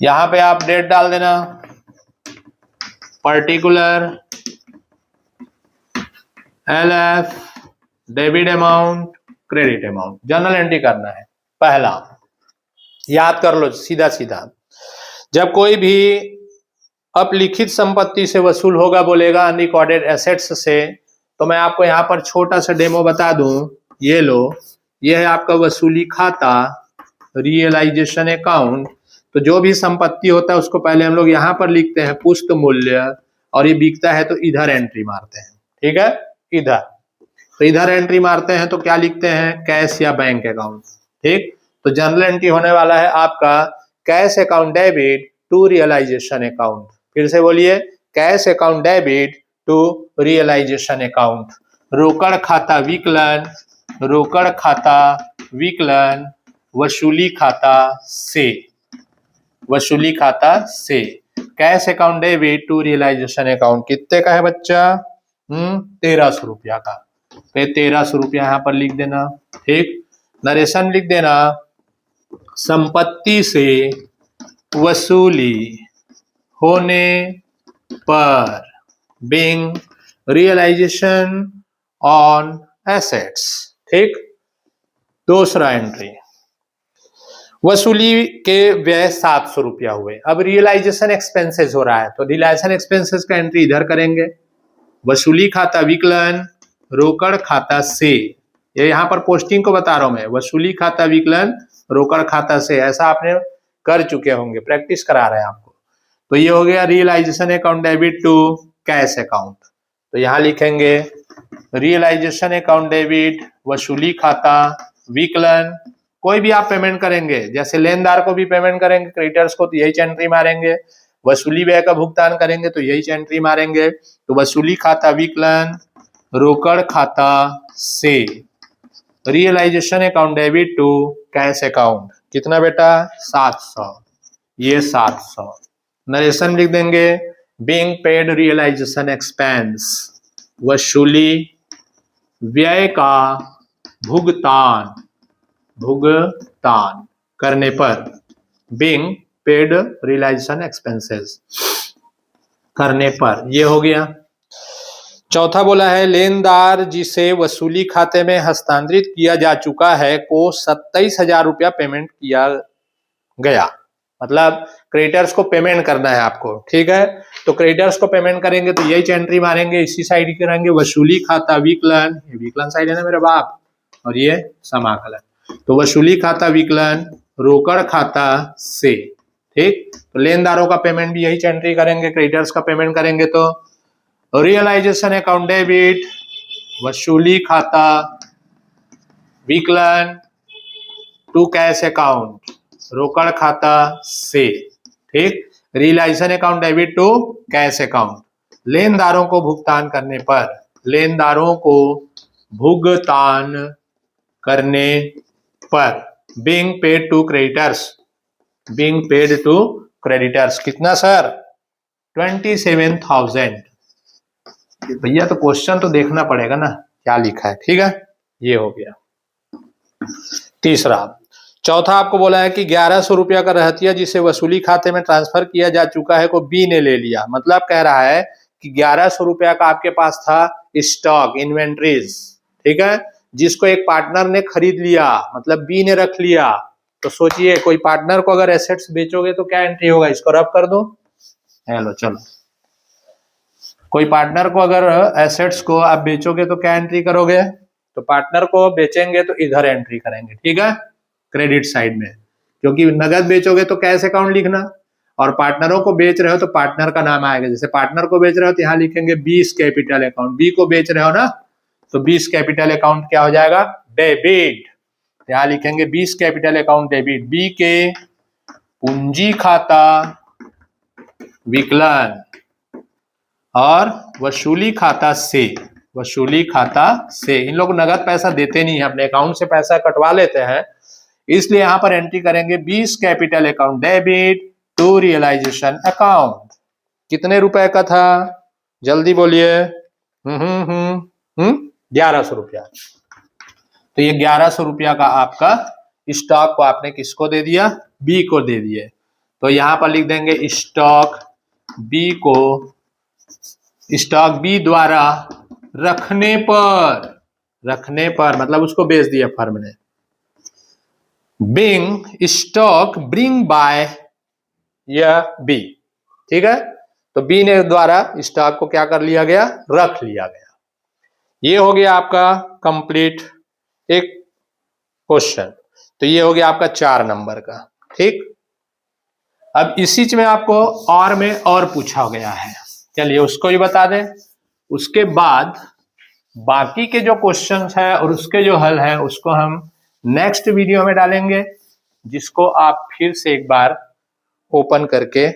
यहां पे आप डेट डाल देना, particular LF, debit amount, credit amount, general entry करना है। पहला याद कर लो सीधा सीधा, जब कोई भी अपलिखित संपत्ति से वसूल होगा बोलेगा अनरिकॉर्डेड एसेट्स से, तो मैं आपको यहाँ पर छोटा सा डेमो बता दूं, ये लो, ये है आपका वसूली खाता, रियलाइजेशन अकाउंट। तो जो भी संपत्ति होता है उसको पहले हम लोग यहाँ पर लिखते हैं पुष्ट मूल्य, और ये बिकता है तो इधर एंट्री मारते हैं, ठीक है, इधर, तो इधर एंट्री मारते हैं तो क्या लिखते हैं, कैश या बैंक अकाउंट, ठीक। तो जनरल एंट्री होने वाला है आपका cash account debit to realisation account, फिर से बोलिए, cash account debit to realisation account, रोकड़ खाता विकलन, रोकड़ खाता विकलन वसूली खाता से, वसूली खाता से, cash account debit to realisation account कितने का है बच्चा, 1300 रुपया का, तो 1300 रुपया यहाँ पर लिख देना, ठीक। नरेशन लिख देना, संपत्ति से वसूली होने पर, बीइंग रियलाइजेशन ऑन एसेट्स, ठीक। दूसरा एंट्री, वसूली के व्यय 700 रुपया हुए, अब रियलाइजेशन एक्सपेंसेस हो रहा है, तो रियलाइजेशन एक्सपेंसेस का एंट्री इधर करेंगे, वसूली खाता विकलन रोकड़ खाता से, ये यहाँ पर पोस्टिंग को बता रहा हूं मैं, वसूली खाता विकलन रोकड़ खाता से, ऐसा आपने कर चुके होंगे, प्रैक्टिस करा रहे हैं आपको। तो ये हो गया realisation account debit to cash account, तो यहाँ लिखेंगे रियलाइजेशन अकाउंट डेबिट वसूली खाता विकलन, कोई भी आप पेमेंट करेंगे, जैसे लेनदार को भी पेमेंट करेंगे क्रेडिटर्स को, तो यही एंट्री मारेंगे, वसूली व्यय का भुगतान करेंगे तो यही एंट्री मारेंगे, तो वसूली खाता विकलन रोकड़ खाता से, realisation account debit to cash account, कितना बेटा 700, ये 700, नरेशन लिख देंगे, बीइंग पेड रियलाइजेशन एक्सपेंस, वसूली व्यय का भुगतान, भुगतान करने पर, बीइंग पेड रियलाइजेशन एक्सपेंसेस करने पर, ये हो गया। चौथा बोला है लेनदार जिसे वसूली खाते में हस्तांतरित किया जा चुका है को 27,000 रुपया पेमेंट किया गया, मतलब क्रेडिटर्स को पेमेंट करना है आपको, ठीक है। तो क्रेडिटर्स को पेमेंट करेंगे तो यही एंट्री मारेंगे, इसी साइड करेंगे, वसूली खाता विकलन, ये विकलन साइड है ना मेरे बाप, और ये समाकलन, तो वसूली खाता विकलन रोकड़ खाता से, ठीक। तो लेनदारों का पेमेंट भी यही एंट्री करेंगे, क्रेडिटर्स का पेमेंट करेंगे तो रियलाइजेशन अकाउंट डेबिट वसूली खाता विकलन टू कैश अकाउंट रोकड़ खाता से, ठीक। Realisation account debit to cash account, लेनदारों को भुगतान करने पर, लेनदारों को भुगतान करने पर, being paid to creditors, being paid to creditors, कितना सर 27,000, भैया तो क्वेश्चन तो देखना पड़ेगा ना, क्या लिखा है, ठीक है, ये हो गया तीसरा। चौथा आपको बोला है कि 1100 रुपया का रहतिया जिसे वसूली खाते में ट्रांसफर किया जा चुका है को बी ने ले लिया। मतलब कह रहा है कि 1100 रुपया का आपके पास था स्टॉक, इन्वेंट्रीज, ठीक है, जिसको एक पार्टनर ने खरीद लिया, मतलब बी ने रख लिया। तो सोचिए कोई पार्टनर को अगर एसेट्स बेचोगे तो क्या एंट्री होगा, इसको रब कर दो। हेलो चलो, कोई पार्टनर को अगर एसेट्स को आप बेचोगे तो क्या एंट्री करोगे, तो पार्टनर को बेचेंगे तो इधर एंट्री करेंगे, ठीक है, क्रेडिट साइड में, क्योंकि नगद बेचोगे तो कैश अकाउंट लिखना, और पार्टनरों को बेच रहे हो तो पार्टनर का नाम आएगा। जैसे पार्टनर को बेच रहे हो तो यहाँ लिखेंगे बीस कैपिटल अकाउंट, बी को बेच रहे हो ना तो 20 कैपिटल अकाउंट क्या हो जाएगा, डेबिट। यहाँ लिखेंगे 20 कैपिटल अकाउंट डेबिट, बी के पूंजी खाता विकलन और वसूली खाता से, वसूली खाता से। इन लोग नगद पैसा देते नहीं है, अपने अकाउंट से पैसा कटवा लेते हैं, इसलिए यहां पर एंट्री करेंगे 20 capital account debit to realisation account. कितने रुपए का था, जल्दी बोलिए। 1100 रुपया। तो ये 1100 रुपया का आपका स्टॉक को आपने किसको दे दिया, बी को दे दिए। तो यहां पर लिख देंगे स्टॉक बी को, स्टॉक बी द्वारा रखने पर, रखने पर मतलब उसको बेच दिया फर्म ने। बिंग स्टॉक ब्रिंग बाय या बी, ठीक है, तो बी ने द्वारा स्टॉक को क्या कर लिया गया, रख लिया गया। ये हो गया आपका कंप्लीट एक क्वेश्चन। तो ये हो गया आपका 4 नंबर का, ठीक। अब इसी में आपको और में और पूछा गया है, चलिए उसको भी बता दें। उसके बाद बाकी के जो क्वेश्चंस है और उसके जो हल है उसको हम नेक्स्ट वीडियो में डालेंगे, जिसको आप फिर से एक बार ओपन करके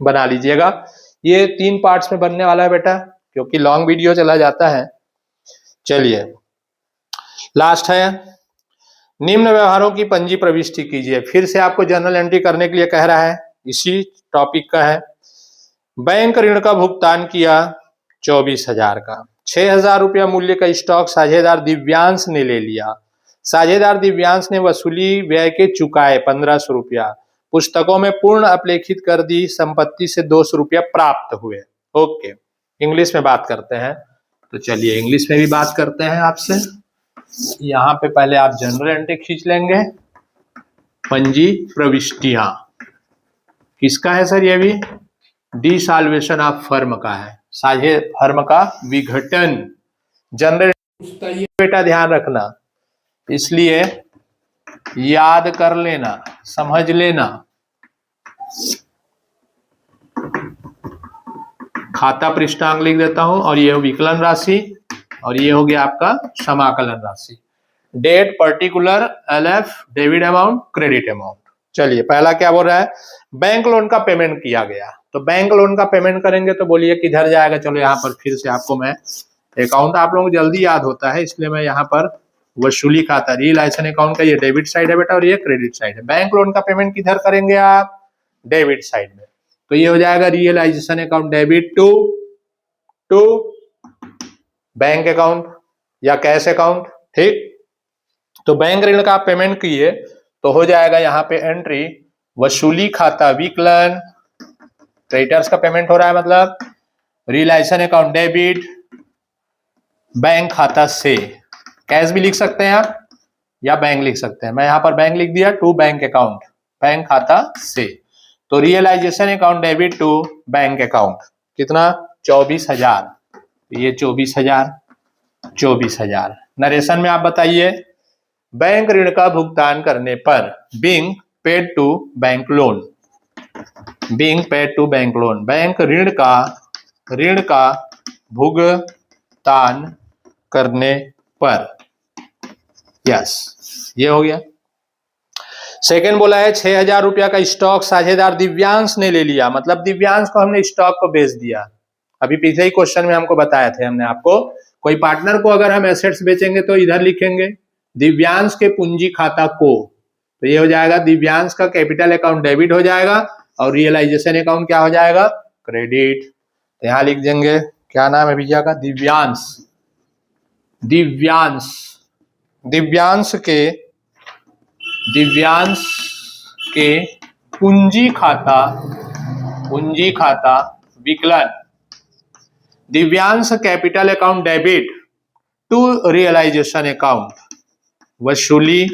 बना लीजिएगा। ये 3 पार्ट्स में बनने वाला है बेटा, क्योंकि लॉन्ग वीडियो चला जाता है। चलिए लास्ट है, निम्न व्यवहारों की पंजी प्रविष्टि कीजिए। फिर से आपको जर्नल एंट्री करने के लिए कह रहा है, इसी टॉपिक का है। बैंक ऋण का भुगतान किया 24,000 का, 6,000 रुपया मूल्य का स्टॉक साझेदार दिव्यांश ने ले लिया। साझेदार दिव्यांश ने वसूली व्यय के चुकाए 1500 रुपया, पुस्तकों में पूर्ण अपलेखित कर दी संपत्ति से 200 रुपया प्राप्त हुए। ओके, इंग्लिश में बात करते हैं। तो चलिए इंग्लिश में भी बात करते हैं आपसे। यहाँ पे पहले आप जनरल एंट्री खींच लेंगे, पंजी प्रविष्टियां किसका है सर, ये भी डिसॉल्वेशन ऑफ फर्म का है, साझे फर्म का विघटन। जनरल ये बेटा ध्यान रखना, इसलिए याद कर लेना, समझ लेना। खाता पृष्ठांक लिख देता हूं, और ये विकलन राशि, और ये हो गया आपका समाकलन राशि। Date particular, LF debit amount, credit amount. चलिए पहला क्या बोल रहा है, बैंक लोन का पेमेंट किया गया। तो बैंक लोन का पेमेंट करेंगे तो बोलिए किधर जाएगा। चलो यहाँ पर फिर से आपको मैं अकाउंट, आप लोगों को जल्दी याद होता है इसलिए मैं यहाँ पर वसूली खाता रियलाइजेशन अकाउंट का ये डेबिट साइड है बेटा, और ये क्रेडिट साइड है। बैंक लोन का पेमेंट किधर करेंगे आप, डेबिट साइड में। तो ये हो जाएगा realisation account debit to bank account या कैश अकाउंट, ठीक। तो बैंक ऋण का आप पेमेंट किए तो हो जाएगा यहाँ पे एंट्री वसूली खाता विकलन, क्रेडिटर्स का पेमेंट हो रहा है मतलब रियलाइजेशन अकाउंट डेबिट बैंक खाता से। कैश भी लिख सकते हैं आप या बैंक लिख सकते हैं, मैं यहाँ पर बैंक लिख दिया, टू बैंक अकाउंट, बैंक खाता से। तो realisation account debit to bank account कितना, 24,000। ये 24,000। नरेशन में आप बताइए, बैंक ऋण का भुगतान करने पर being paid to bank loan, being paid to bank loan, bank ऋण का भुगतान करने पर। यस, ये हो गया। सेकेंड बोला है 6,000 रुपया का स्टॉक साझेदार दिव्यांश ने ले लिया, मतलब दिव्यांश को हमने स्टॉक को बेच दिया। अभी पिछले ही क्वेश्चन में हमको बताया थे हमने आपको, कोई पार्टनर को अगर हम एसेट्स बेचेंगे तो इधर लिखेंगे दिव्यांश के पूंजी खाता को। तो ये हो जाएगा दिव्यांश का कैपिटल अकाउंट डेबिट हो जाएगा, और रियलाइजेशन अकाउंट क्या हो जाएगा, क्रेडिट। तो यहाँ लिख देंगे क्या नाम है भैया का, दिव्यांश, दिव्यांश दिव्यांश के पूंजी खाता विकलन। Divyansh capital account debit to realisation account, वसूली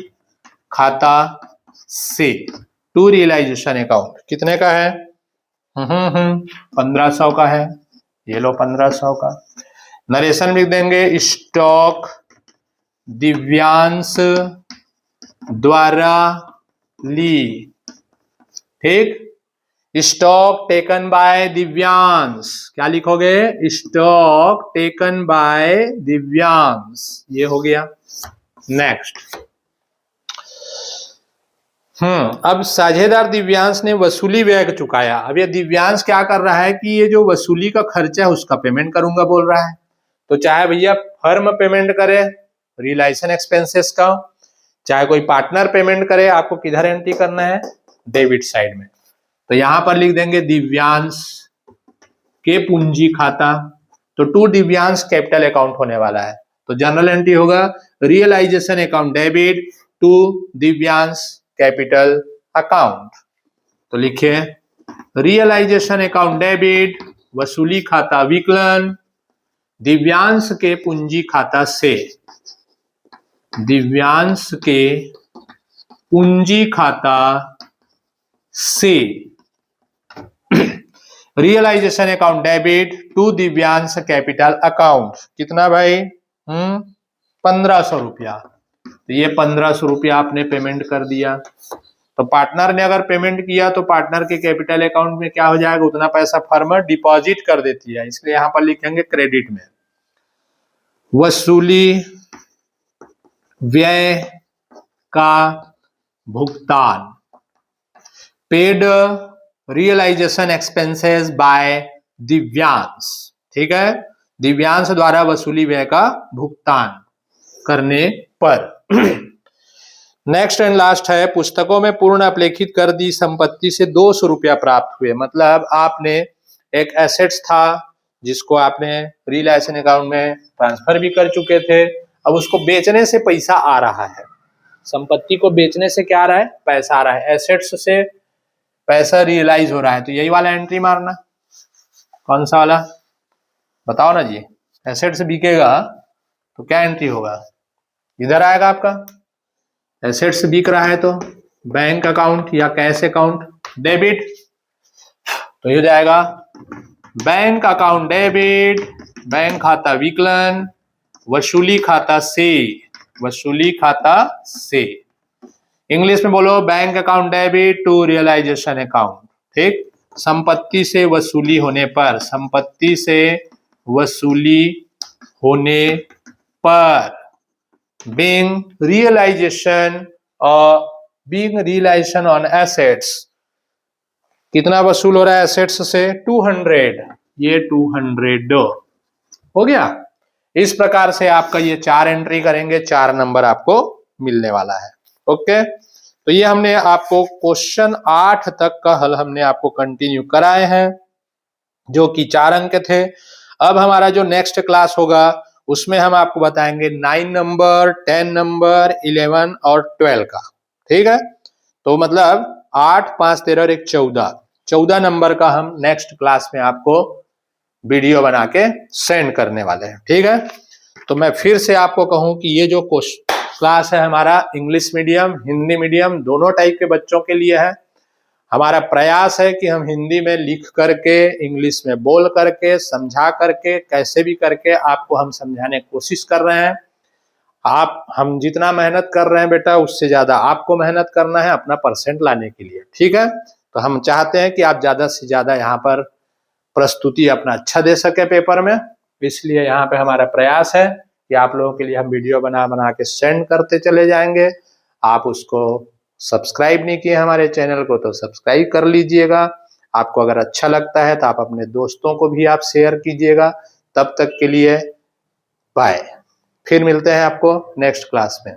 खाता से टू रियलाइजेशन अकाउंट कितने का है? 1500 का है। ये लो 1500 का। नरेशन लिख देंगे, स्टॉक दिव्यांश द्वारा ली। ठीक, स्टॉक टेकन बाय दिव्यांश। क्या लिखोगे? Stock taken by Divyansh. ये हो गया। नेक्स्ट, अब साझेदार दिव्यांश ने वसूली व्यय चुकाया। अब ये दिव्यांश क्या कर रहा है कि ये जो वसूली का खर्चा है उसका पेमेंट करूंगा बोल रहा है। तो चाहे भैया फर्म पेमेंट करे रियलाइजेशन एक्सपेंसेस का, चाहे कोई पार्टनर पेमेंट करे, आपको किधर एंट्री करना है? डेबिट साइड में। तो यहां पर लिख देंगे दिव्यांश के पूंजी खाता। तो टू दिव्यांश कैपिटल अकाउंट होने वाला है, तो जनरल एंट्री होगा realisation account debit to Divyansh capital account. तो लिखिए रियलाइजेशन अकाउंट डेबिट, वसूली खाता विकलन, दिव्यांश के पूंजी खाता से, दिव्यांश के पूंजी खाता से realisation account debit to Divyansh capital account. कितना भाई? 1500 रुपया। तो ये 1500 रुपया आपने पेमेंट कर दिया। तो पार्टनर ने अगर पेमेंट किया तो पार्टनर के कैपिटल अकाउंट में क्या हो जाएगा? उतना पैसा फर्म डिपॉजिट कर देती है, इसलिए यहां पर लिखेंगे क्रेडिट में। वसूली व्यय का भुगतान, paid realisation expenses by Divyansh. ठीक है, दिव्यांश द्वारा वसूली व्यय का भुगतान करने पर। नेक्स्ट एंड लास्ट है, पुस्तकों में पूर्ण अपलेखित कर दी संपत्ति से 200 रुपया प्राप्त हुए। मतलब आपने एक एसेट्स था जिसको आपने रियलाइजेशन अकाउंट में ट्रांसफर भी कर चुके थे, अब उसको बेचने से पैसा आ रहा है। संपत्ति को बेचने से क्या आ रहा है? पैसा आ रहा है। एसेट्स से पैसा रियलाइज हो रहा है, तो यही वाला एंट्री मारना। कौन सा वाला बताओ ना जी। एसेट्स बिकेगा तो क्या एंट्री होगा? इधर आएगा आपका। एसेट्स बिक रहा है तो बैंक अकाउंट या कैश अकाउंट डेबिट, तो ये जाएगा बैंक अकाउंट डेबिट, बैंक खाता विकलन, वसूली खाता से, वसूली खाता से। इंग्लिश में बोलो bank account debit to realisation account. ठीक, संपत्ति से वसूली होने पर, संपत्ति से वसूली होने पर, being realization on assets, कितना वसूल हो रहा है एसेट्स से? 200। ये 200 हो गया। इस प्रकार से आपका ये 4 एंट्री करेंगे, 4 नंबर आपको मिलने वाला है। ओके, तो ये हमने आपको क्वेश्चन 8 तक का हल हमने आपको कंटिन्यू कराए हैं, जो कि 4 अंक थे। अब हमारा जो नेक्स्ट क्लास होगा उसमें हम आपको बताएंगे 9 नंबर, 10 नंबर, 11 और 12 का। ठीक है, तो मतलब 8, 5, 13 और 1 14 नंबर का हम नेक्स्ट क्लास में आपको वीडियो बना के सेंड करने वाले हैं। ठीक है, तो मैं फिर से आपको कहूं कि ये जो क्लास है हमारा इंग्लिश मीडियम, हिंदी मीडियम दोनों टाइप के बच्चों के लिए है। हमारा प्रयास है कि हम हिंदी में लिख करके, इंग्लिश में बोल करके, समझा करके, कैसे भी करके आपको हम समझाने की कोशिश कर रहे हैं। हम जितना मेहनत कर रहे हैं बेटा, उससे ज्यादा आपको मेहनत करना है अपना परसेंट लाने के लिए। ठीक है, तो हम चाहते हैं कि आप ज्यादा से ज्यादा यहाँ पर प्रस्तुति अपना अच्छा दे सके पेपर में, इसलिए यहाँ पे हमारा प्रयास है कि आप लोगों के लिए हम वीडियो बना बना के सेंड करते चले जाएंगे। आप उसको सब्सक्राइब नहीं किए हमारे चैनल को तो सब्सक्राइब कर लीजिएगा। आपको अगर अच्छा लगता है तो आप अपने दोस्तों को भी आप शेयर कीजिएगा। तब तक के लिए बाय, फिर मिलते हैं आपको नेक्स्ट क्लास में।